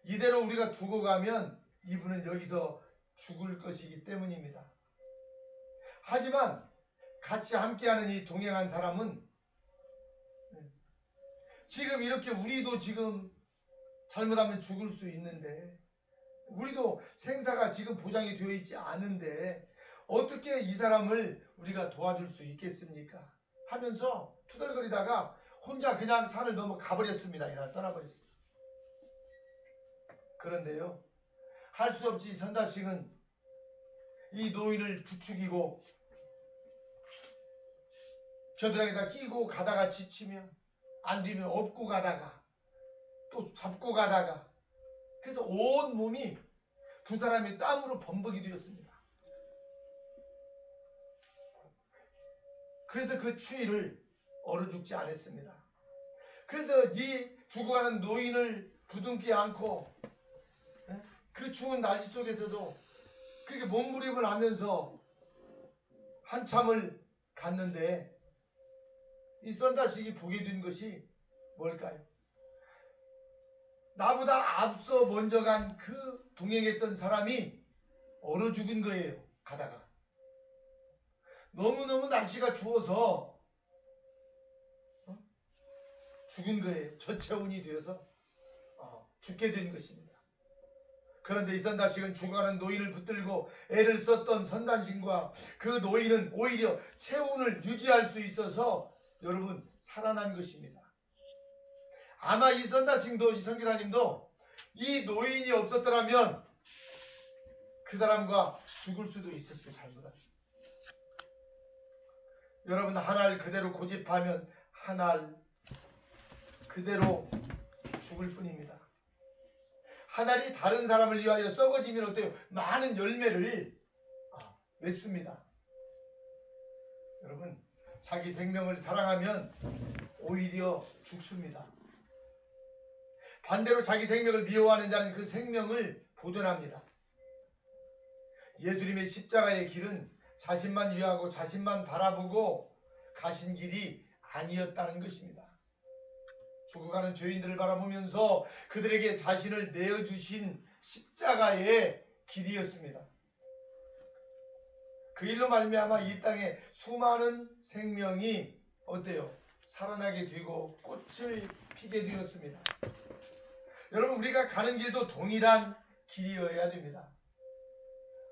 이대로 우리가 두고 가면 이분은 여기서 죽을 것이기 때문입니다. 하지만 같이 함께하는 이 동행한 사람은 지금 이렇게 우리도 지금 잘못하면 죽을 수 있는데 우리도 생사가 지금 보장이 되어 있지 않은데 어떻게 이 사람을 우리가 도와줄 수 있겠습니까? 하면서 투덜거리다가 혼자 그냥 산을 넘어 가버렸습니다. 이날 떠나버렸습니다. 그런데요, 할 수 없이 선다싱은 이 노인을 부추기고 겨드랑이에다 끼고 가다가 지치면 안 되면 업고 가다가 또 잡고 가다가 그래서 온 몸이 두 사람이 땀으로 범벅이 되었습니다. 그래서 그 추위를 얼어 죽지 않았습니다. 그래서 이 죽어가는 노인을 부둥켜 안고 그 추운 날씨 속에서도 그렇게 몸부림을 하면서 한참을 갔는데 이 썬다싱이 보게 된 것이 뭘까요? 나보다 앞서 먼저 간 그 동행했던 사람이 얼어 죽은 거예요. 가다가 너무너무 날씨가 추워서 죽은 거예요. 저체온이 되어서 죽게 된 것입니다. 그런데 이 썬다싱은 죽어가는 노인을 붙들고 애를 썼던 선단신과 그 노인은 오히려 체온을 유지할 수 있어서 여러분 살아난 것입니다. 아마 이 썬다싱도 이 선교사님도 이 노인이 없었더라면 그 사람과 죽을 수도 있었어요. 잘못하면. 여러분 하나를 그대로 고집하면 하나를 그대로 죽을 뿐입니다. 하나님 다른 사람을 위하여 썩어지면 어때요? 많은 열매를 맺습니다. 여러분 자기 생명을 사랑하면 오히려 죽습니다. 반대로 자기 생명을 미워하는 자는 그 생명을 보존합니다. 예수님의 십자가의 길은 자신만 위하고 자신만 바라보고 가신 길이 아니었다는 것입니다. 죽어가는 죄인들을 바라보면서 그들에게 자신을 내어주신 십자가의 길이었습니다. 그 일로 말미암아 이 땅에 수많은 생명이 어때요? 살아나게 되고 꽃을 피게 되었습니다. 여러분 우리가 가는 길도 동일한 길이어야 됩니다.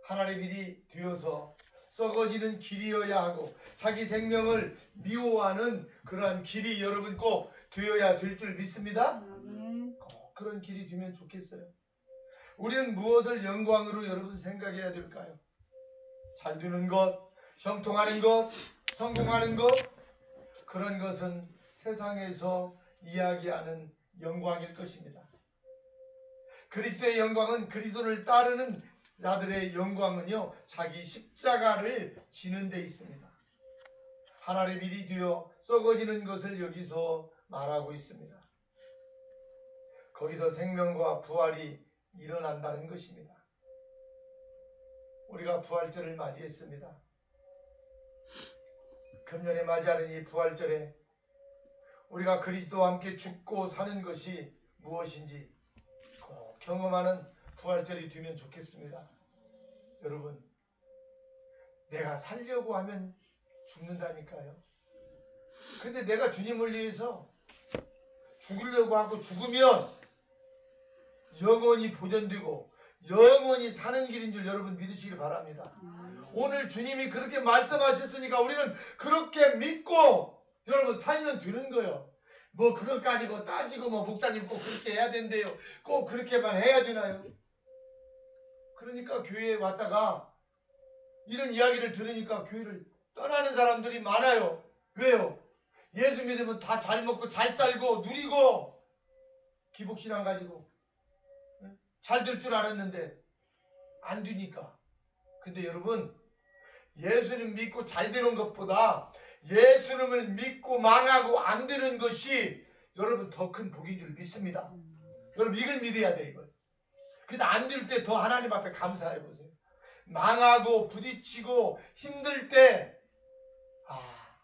하나님의 길이 되어서 썩어지는 길이어야 하고 자기 생명을 미워하는 그러한 길이 여러분 꼭 되어야 될 줄 믿습니다. 그런 길이 되면 좋겠어요. 우리는 무엇을 영광으로 여러분 생각해야 될까요? 잘 되는 것, 형통하는 것, 성공하는 것, 그런 것은 세상에서 이야기하는 영광일 것입니다. 그리스도의 영광은 그리스도를 따르는 자들의 영광은요, 자기 십자가를 지는 데 있습니다. 하나님의 일이 되어 썩어지는 것을 여기서 말하고 있습니다. 거기서 생명과 부활이 일어난다는 것입니다. 우리가 부활절을 맞이했습니다. 금년에 맞이하는 이 부활절에 우리가 그리스도와 함께 죽고 사는 것이 무엇인지 꼭 경험하는 부활절이 되면 좋겠습니다. 여러분, 내가 살려고 하면 죽는다니까요. 근데 내가 주님을 위해서 죽으려고 하고 죽으면 영원히 보존되고 영원히 사는 길인 줄 여러분 믿으시길 바랍니다. 오늘 주님이 그렇게 말씀하셨으니까 우리는 그렇게 믿고 여러분 살면 되는 거예요. 뭐 그것까지 뭐 따지고 뭐 목사님 꼭 그렇게 해야 된대요. 꼭 그렇게만 해야 되나요? 그러니까 교회에 왔다가 이런 이야기를 들으니까 교회를 떠나는 사람들이 많아요. 왜요? 예수 믿으면 다 잘 먹고 잘 살고 누리고 기복신앙 가지고 잘 될 줄 알았는데 안 되니까. 근데 여러분, 예수님 믿고 잘 되는 것보다 예수님을 믿고 망하고 안 되는 것이 여러분 더 큰 복인 줄 믿습니다. 여러분 이걸 믿어야 돼. 이걸. 근데 안 될 때 더 하나님 앞에 감사해 보세요. 망하고 부딪히고 힘들 때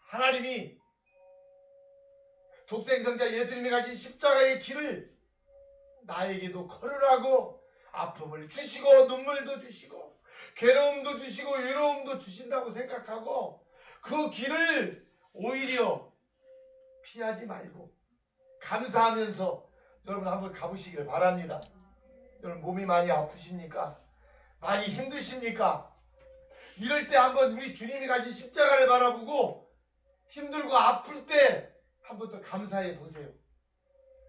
하나님이 독생성자 예수님이 가신 십자가의 길을 나에게도 걸으라고 아픔을 주시고 눈물도 주시고 괴로움도 주시고 외로움도 주신다고 생각하고 그 길을 오히려 피하지 말고 감사하면서 여러분 한번 가보시길 바랍니다. 여러분 몸이 많이 아프십니까? 많이 힘드십니까? 이럴 때 한번 우리 주님이 가신 십자가를 바라보고 힘들고 아플 때 한번 더 감사해 보세요.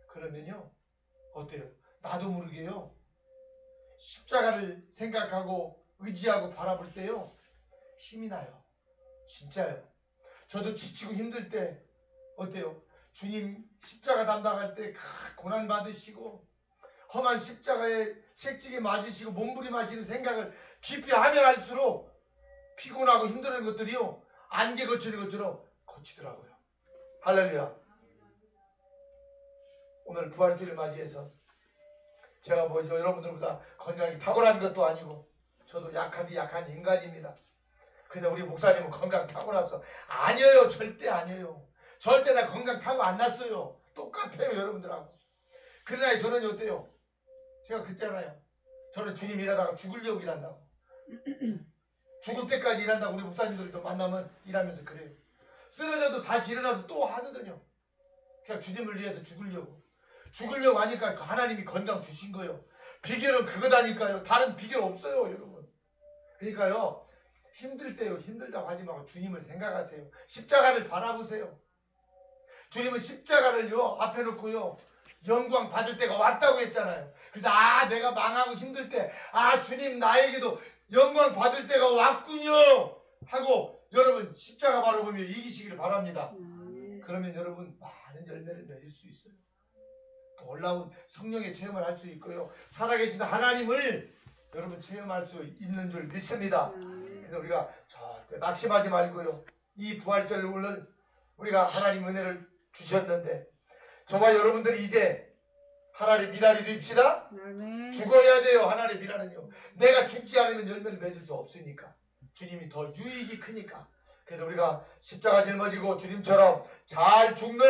그러면요 어때요? 나도 모르게요 십자가를 생각하고 의지하고 바라볼 때요 힘이 나요. 진짜요. 저도 지치고 힘들 때 어때요? 주님 십자가 담당할 때 고난 받으시고 험한 십자가에 채찍에 맞으시고 몸부림하시는 생각을 깊이 하면 할수록 피곤하고 힘든 것들이요 안개 거치는 것처럼 거치더라고요. 할렐루야. 오늘 부활절을 맞이해서 제가 뭐 여러분들보다 건강이 탁월한 것도 아니고 저도 약한 인간입니다. 근데 우리 목사님은 건강 타고나서 아니에요. 절대 아니에요. 절대 나 건강 타고 안 났어요. 똑같아요. 여러분들하고. 그러나 저는 어때요? 제가 그랬잖아요. 저는 주님 일하다가 죽으려고 일한다고. 죽을 때까지 일한다고 우리 목사님들도 만나면 일하면서 그래요. 쓰러져도 다시 일어나서 또 하거든요. 그냥 주님을 위해서 죽으려고 하니까 하나님이 건강 주신 거예요. 비결은 그거다니까요. 다른 비결 없어요. 여러분. 그러니까요. 힘들 때요. 힘들다고 하지 말고 주님을 생각하세요. 십자가를 바라보세요. 주님은 십자가를요. 앞에 놓고요. 영광 받을 때가 왔다고 했잖아요. 그래서 내가 망하고 힘들 때 주님 나에게도 영광 받을 때가 왔군요 하고 여러분 십자가 바라보며 이기시기를 바랍니다. 그러면 여러분 많은 열매를 맺을 수 있어요. 놀라운 성령의 체험을 할 수 있고요. 살아계신 하나님을 여러분 체험할 수 있는 줄 믿습니다. 그래서 우리가 절대 낙심하지 말고요. 이 부활절 오늘 우리가 하나님 은혜를 주셨는데 저와 여러분들이 이제 하나님 미랄이 됩시다. 죽어야 돼요. 하나님 미랄은요. 내가 죽지 않으면 열매를 맺을 수 없으니까. 주님이 더 유익이 크니까. 그래서 우리가 십자가 짊어지고 주님처럼 잘 죽는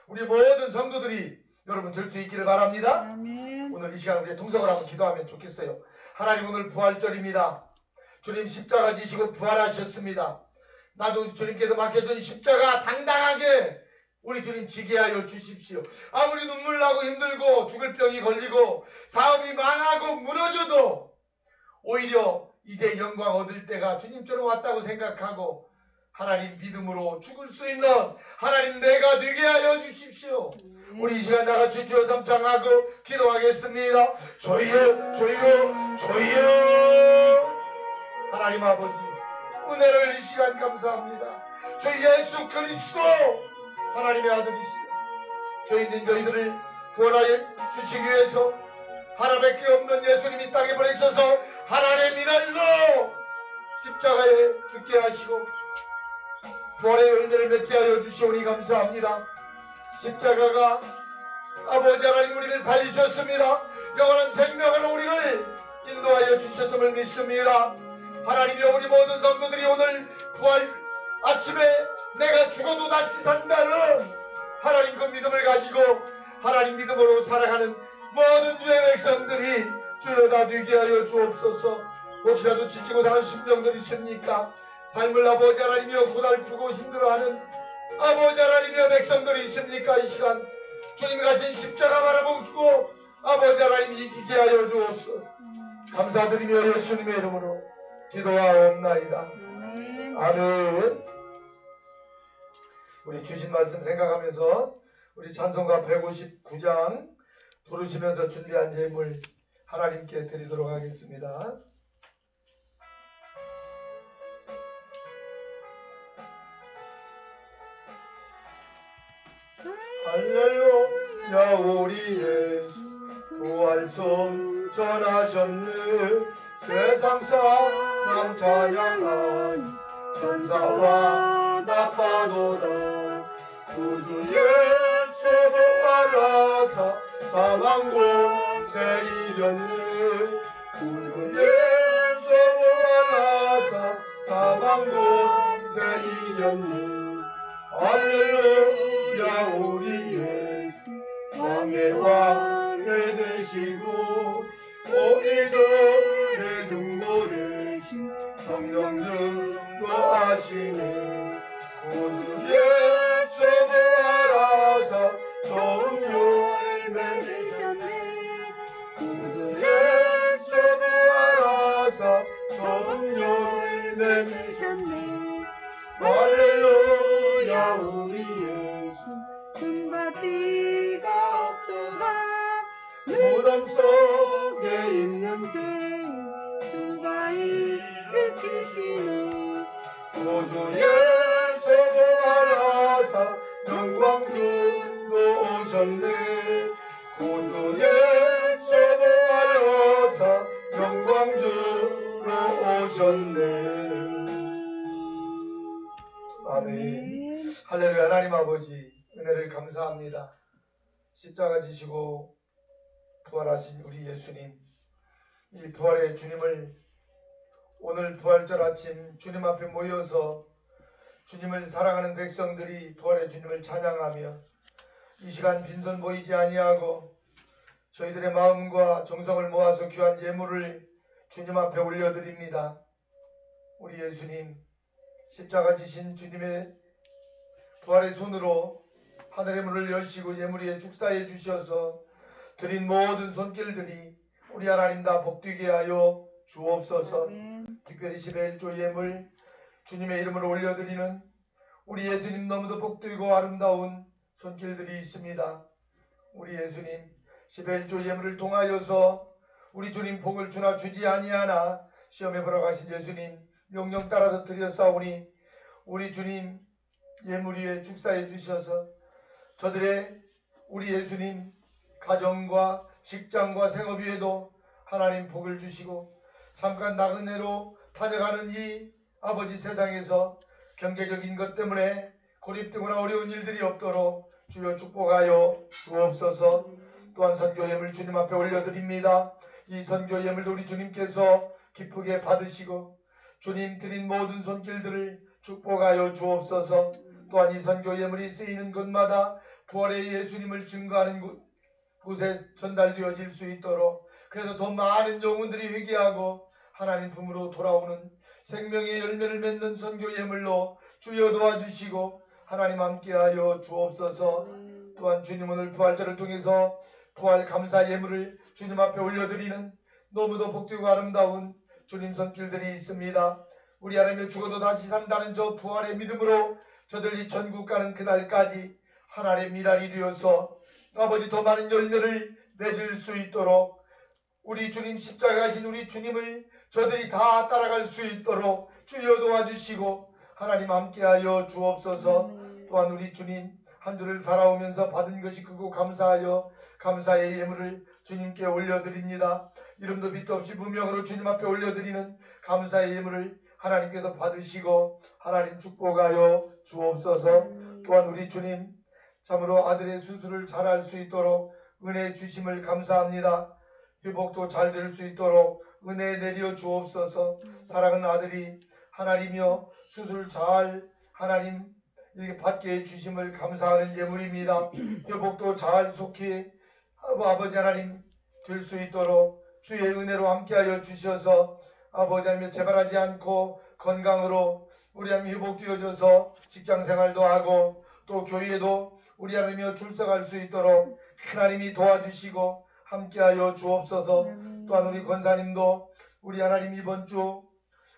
우리 모든 성도들이 여러분 될 수 있기를 바랍니다. 오늘 이 시간 우리 통성을 한번 기도하면 좋겠어요. 하나님 오늘 부활절입니다. 주님 십자가 지시고 부활하셨습니다. 나도 주님께서 맡겨준 십자가 당당하게 우리 주님 지게 하여 주십시오. 아무리 눈물 나고 힘들고 죽을 병이 걸리고 사업이 망하고 무너져도 오히려 이제 영광 얻을 때가 주님처럼 왔다고 생각하고 하나님 믿음으로 죽을 수 있는 하나님 내가 되게 하여 주십시오. 우리 이 시간 나같이 주여 삼창하고 기도하겠습니다. 주여 주여 주여. 하나님 아버지 은혜를 이 시간 감사합니다. 주 예수 그리스도 하나님의 아들이시여 죄인된 저희들을 구원하여 주시기 위해서 하나밖에 없는 예수님 이 땅에 보내셔서 하나님의 미랄로 십자가에 죽게 하시고 부활의 열매를 맺게 하여 주시오니 감사합니다. 십자가가 아버지 하나님 우리를 살리셨습니다. 영원한 생명으로 우리를 인도하여 주셨음을 믿습니다. 하나님이여 우리 모든 성도들이 오늘 부활 아침에 내가 죽어도 다시 산다는 하나님 그 믿음을 가지고 하나님 믿음으로 살아가는 모든 주의 백성들이 주여 다 되게 하여 주옵소서. 혹시라도 지치고 당한 심령들 있습니까? 삶을 아버지 하나님이여 고달프고 힘들어하는 아버지 하나님이여 백성들이 있습니까? 이 시간 주님 가신 십자가 바라보고 아버지 하나님 이기게 하여 주옵소서. 감사드리며 예수님의 이름으로 기도하옵나이다. 아멘. 우리 주신 말씀 생각하면서 우리 찬송가 159장 부르시면서 준비한 예물 하나님께 드리도록 하겠습니다. 할렐루야 우리 예수 부활성 전하셨네. 세상 사람 찬양하니 천사와 나파도다. 구주 예수 부활하사 사망 곳에 이렸네. 구주 예수 부활하사 사망 곳에 이렸네. 할렐루야 우리 예수 왕의 왕이 되시고 우리들의 중보 되신 성령 증거하시네. 구주 예수 부활하사 좋은 열매 되셨네. 구주 예수 부활하사 좋은 열매 되셨네. 할렐루야 우리 예수 금과 띠가 없도다. 무덤 속에 있는 죄 주가 일으키시네. 구주 예수 부활하사 영광 주로 오셨네. 구주 예수 부활하사 영광 주로 오셨네. 아멘. 할렐루야. 하나님 아버지 은혜를 감사합니다. 십자가 지시고 부활하신 우리 예수님, 이 부활의 주님을 오늘 부활절 아침 주님 앞에 모여서 주님을 사랑하는 백성들이 부활의 주님을 찬양하며 이 시간 빈손 보이지 아니하고 저희들의 마음과 정성을 모아서 귀한 예물을 주님 앞에 올려드립니다. 우리 예수님 십자가 지신 주님의 부활의 손으로 하늘의 문을 여시고 예물 위에 축사해 주셔서 드린 모든 손길들이 우리 하나님 다 복되게 하여 주옵소서. 특별히 11조 예물 주님의 이름으로 올려드리는 우리 예수님 너무도 복되고 아름다운 손길들이 있습니다. 우리 예수님 11조 예물을 통하여서 우리 주님 복을 주나 주지 아니하나 시험에 보러 가신 예수님 명령 따라서 드렸사오니 우리 주님 예물 위에 축사해 주셔서 저들의 우리 예수님 가정과 직장과 생업 위에도 하나님 복을 주시고 잠깐 나그네로 다녀가는 이 아버지 세상에서 경제적인 것 때문에 고립되거나 어려운 일들이 없도록 주여 축복하여 주옵소서. 또한 선교 예물 주님 앞에 올려드립니다. 이 선교 예물도 우리 주님께서 기쁘게 받으시고 주님 드린 모든 손길들을 축복하여 주옵소서. 또한 이 선교 예물이 쓰이는 곳마다 부활의 예수님을 증거하는 곳에 전달되어질 수 있도록 그래서 더 많은 영혼들이 회개하고 하나님 품으로 돌아오는 생명의 열매를 맺는 선교 예물로 주여 도와주시고 하나님 함께하여 주옵소서. 또한 주님 오늘 부활절을 통해서 부활 감사 예물을 주님 앞에 올려드리는 너무도 복되고 아름다운 주님 손길들이 있습니다. 우리 하나님의 죽어도 다시 산다는 저 부활의 믿음으로 저들이 전국 가는 그날까지 하나님의 미랄이 되어서 아버지 더 많은 열매를 맺을 수 있도록 우리 주님 십자가 가신 우리 주님을 저들이 다 따라갈 수 있도록 주여 도와주시고 하나님 함께하여 주옵소서. 또한 우리 주님 한 주를 살아오면서 받은 것이 크고 감사하여 감사의 예물을 주님께 올려드립니다. 이름도 빛도 없이 무명으로 주님 앞에 올려드리는 감사의 예물을 하나님께서 받으시고 하나님 축복하여 주옵소서. 또한 우리 주님 참으로 아들의 수술을 잘할 수 있도록 은혜 주심을 감사합니다. 회복도 잘 될 수 있도록 은혜 내려 주옵소서. 사랑하는 아들이 하나님이여 수술 잘 하나님 이렇게 받게 해주심을 감사하는 예물입니다. 회복도 잘 속히 아버지 하나님 될 수 있도록 주의 은혜로 함께하여 주셔서 아버지 하나님 재발하지 않고 건강으로 우리 하나님 회복되어져서 직장생활도 하고 또 교회에도 우리 하나님이여 출석할 수 있도록 하나님이 도와주시고 함께하여 주옵소서. 또한 우리 권사님도 우리 하나님 이번 주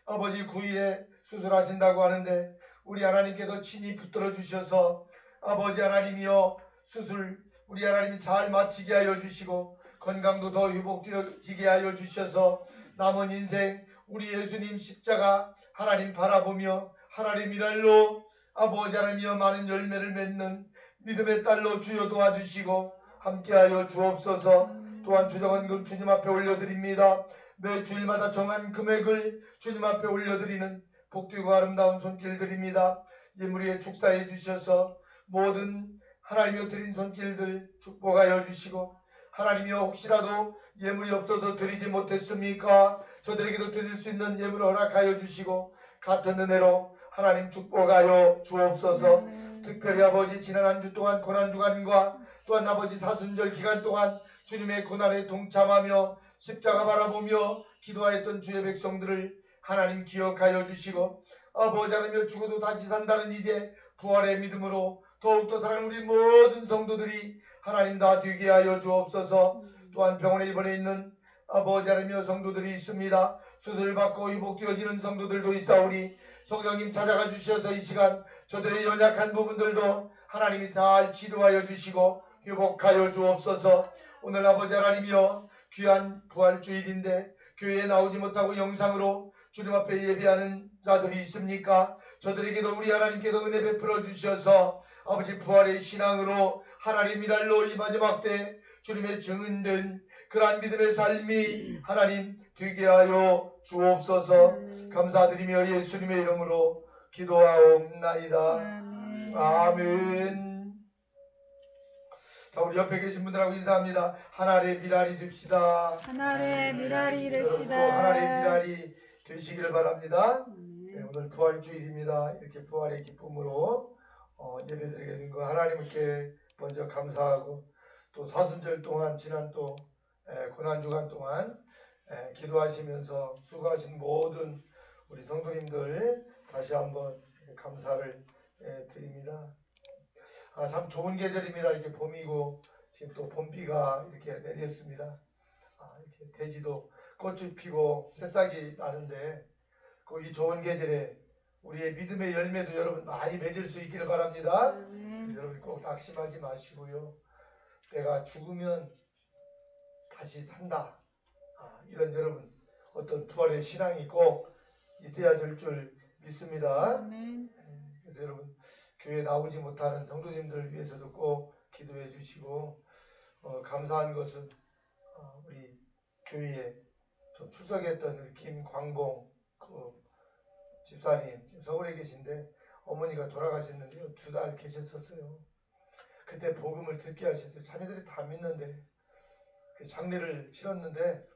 아버지 9일에 수술하신다고 하는데 우리 하나님께서 친히 붙들어 주셔서 아버지 하나님이여 수술 우리 하나님이 잘 마치게 하여 주시고 건강도 더 회복되어지게 하여 주셔서 남은 인생 우리 예수님 십자가 하나님 바라보며 하나님 일할로 아버지 하나님이여 많은 열매를 맺는 믿음의 딸로 주여 도와주시고 함께하여 주옵소서. 또한 주정헌금 주님 앞에 올려드립니다. 매 주일마다 정한 금액을 주님 앞에 올려드리는 복되고 아름다운 손길들입니다. 예물에 축사해 주셔서 모든 하나님이여 드린 손길들 축복하여 주시고 하나님이여 혹시라도 예물이 없어서 드리지 못했습니까? 저들에게도 드릴 수 있는 예물을 허락하여 주시고 같은 은혜로 하나님 축복하여 주옵소서. 특별히 아버지 지난 한 주 동안 고난주간과 또한 아버지 사순절 기간 동안 주님의 고난에 동참하며 십자가 바라보며 기도하였던 주의 백성들을 하나님 기억하여 주시고 아버지 하나님이여 죽어도 다시 산다는 이제 부활의 믿음으로 더욱더 사랑하는 우리 모든 성도들이 하나님 다 되게 하여 주옵소서. 또한 병원에 입원해 있는 아버지 하나님이여 성도들이 있습니다. 수술받고 회복되어지는 성도들도 있사오니 성령님 찾아가 주셔서 이 시간 저들의 연약한 부분들도 하나님이 잘 치료하여 주시고 회복하여 주옵소서. 오늘 아버지 하나님이여 귀한 부활주일인데 교회에 나오지 못하고 영상으로 주님 앞에 예배하는 자들이 있습니까? 저들에게도 우리 하나님께서 은혜 베풀어 주셔서 아버지 부활의 신앙으로 하나님 일할로 이 마지막 때 주님의 증인된 그러한 믿음의 삶이 하나님 되게 하여 주옵소서. 감사드리며 예수님의 이름으로 기도하옵나이다. 아멘. 자, 우리 옆에 계신 분들하고 인사합니다. 하나님의 미랄이 됩시다. 하나님의 미랄이 여러분도 됩시다. 하나님의 미랄이 되시기를 바랍니다. 네, 오늘 부활주일입니다. 이렇게 부활의 기쁨으로 예배드리게 된 거 하나님께 먼저 감사하고 또 사순절 동안 지난 또 고난주간 동안 기도하시면서 수고하신 모든 우리 성도님들 다시 한번 감사를 드립니다. 참 좋은 계절입니다. 이렇게 봄이고 지금 또 봄비가 이렇게 내렸습니다. 이렇게 대지도 꽃이 피고 새싹이 나는데 이 좋은 계절에 우리의 믿음의 열매도 여러분 많이 맺을 수 있기를 바랍니다. 여러분 꼭 낙심하지 마시고요. 내가 죽으면 다시 산다. 이런 여러분 어떤 부활의 신앙이 꼭 있어야 될 줄 믿습니다. 그래서 여러분 교회에 나오지 못하는 성도님들을 위해서도 꼭 기도해 주시고 감사한 것은 우리 교회에 좀 출석했던 우리 김광봉 집사님 서울에 계신데 어머니가 돌아가셨는데요. 2달 계셨었어요. 그때 복음을 듣게 하셨어요. 자녀들이 다 믿는데 장례를 치렀는데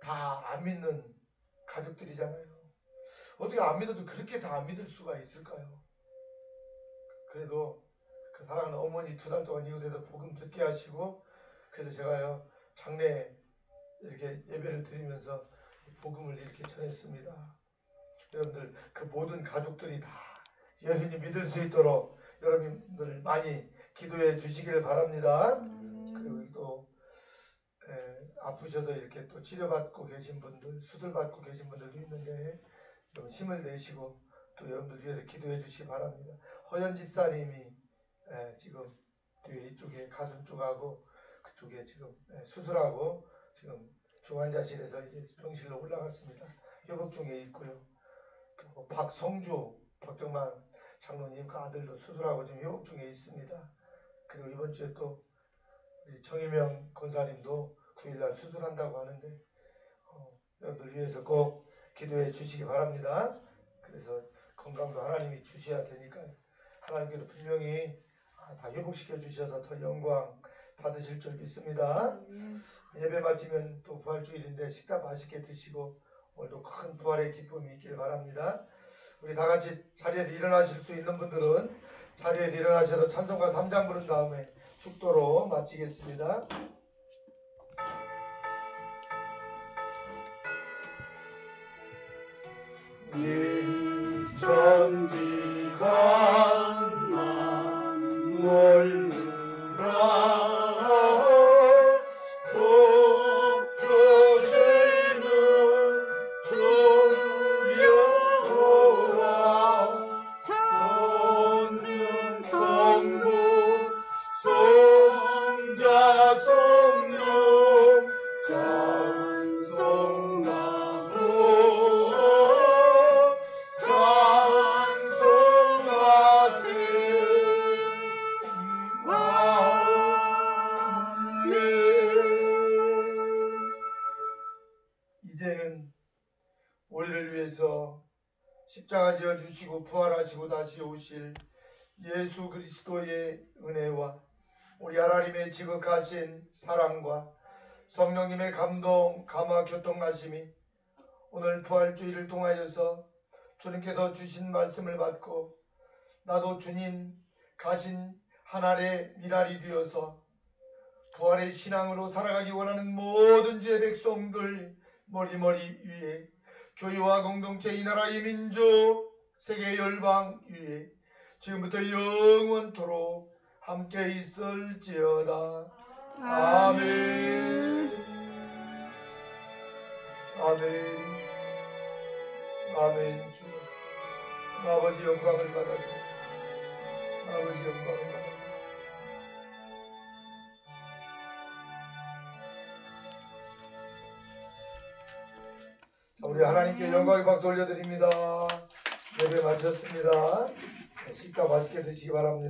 다 안 믿는 가족들이잖아요. 어떻게 안 믿어도 그렇게 다 안 믿을 수가 있을까요? 그래도 그 사랑하는 어머니 2달 동안 이웃에서 복음 듣게 하시고 그래서 제가요 장례 이렇게 예배를 드리면서 복음을 이렇게 전했습니다. 여러분들 그 모든 가족들이 다 예수님 믿을 수 있도록 여러분들 많이 기도해 주시길 바랍니다. 그리고 또 아프셔서 이렇게 또 치료받고 계신 분들, 수술받고 계신 분들도 있는데 좀 힘을 내시고 또 여러분들 위해서 기도해 주시기 바랍니다. 허연 집사님이 지금 뒤에 이쪽에 가슴 쪽하고 그쪽에 지금 수술하고 지금 중환자실에서 이제 병실로 올라갔습니다. 회복 중에 있고요. 그리고 박성주, 박정만 장로님 그 아들도 수술하고 지금 회복 중에 있습니다. 그리고 이번 주에 또 우리 정희명 권사님도 9일날 수술한다고 하는데 여러분들 위해서 꼭 기도해 주시기 바랍니다. 그래서 건강도 하나님이 주셔야 되니까요. 하나님께도 분명히 다 회복시켜 주셔서 더 영광 받으실 줄 믿습니다. 예배 마치면 또 부활주일인데 식사 맛있게 드시고 오늘도 큰 부활의 기쁨이 있길 바랍니다. 우리 다 같이 자리에서 일어나실 수 있는 분들은 자리에서 일어나셔서 찬송가 3장 부른 다음에 축도로 마치겠습니다. 천지간만 몰느라 복주시는 주 여호와 전능 성부 성자 성령 찬송하고 이제는 우리를 위해서 십자가 지어 주시고 부활하시고 다시 오실 예수 그리스도의 은혜와 우리 하나님의 지극하신 사랑과 성령님의 감동, 감화, 교통하심이 오늘 부활주의를 통하여서 주님께서 주신 말씀을 받고 나도 주님 가신 하늘의 미랄이 되어서 부활의 신앙으로 살아가기 원하는 모든 주의 백성들 머리머리 위에 교회와 공동체 이 나라의 민족 세계 열방 위에 지금부터 영원토록 함께 있을지어다. 아멘. 아멘. 아멘. 주 아버지 영광을 받아주옵소서. 아버지 영광을 받아주옵소서. 우리 하나님께 영광의 박수 올려드립니다. 예배 마쳤습니다. 식사 맛있게 드시기 바랍니다.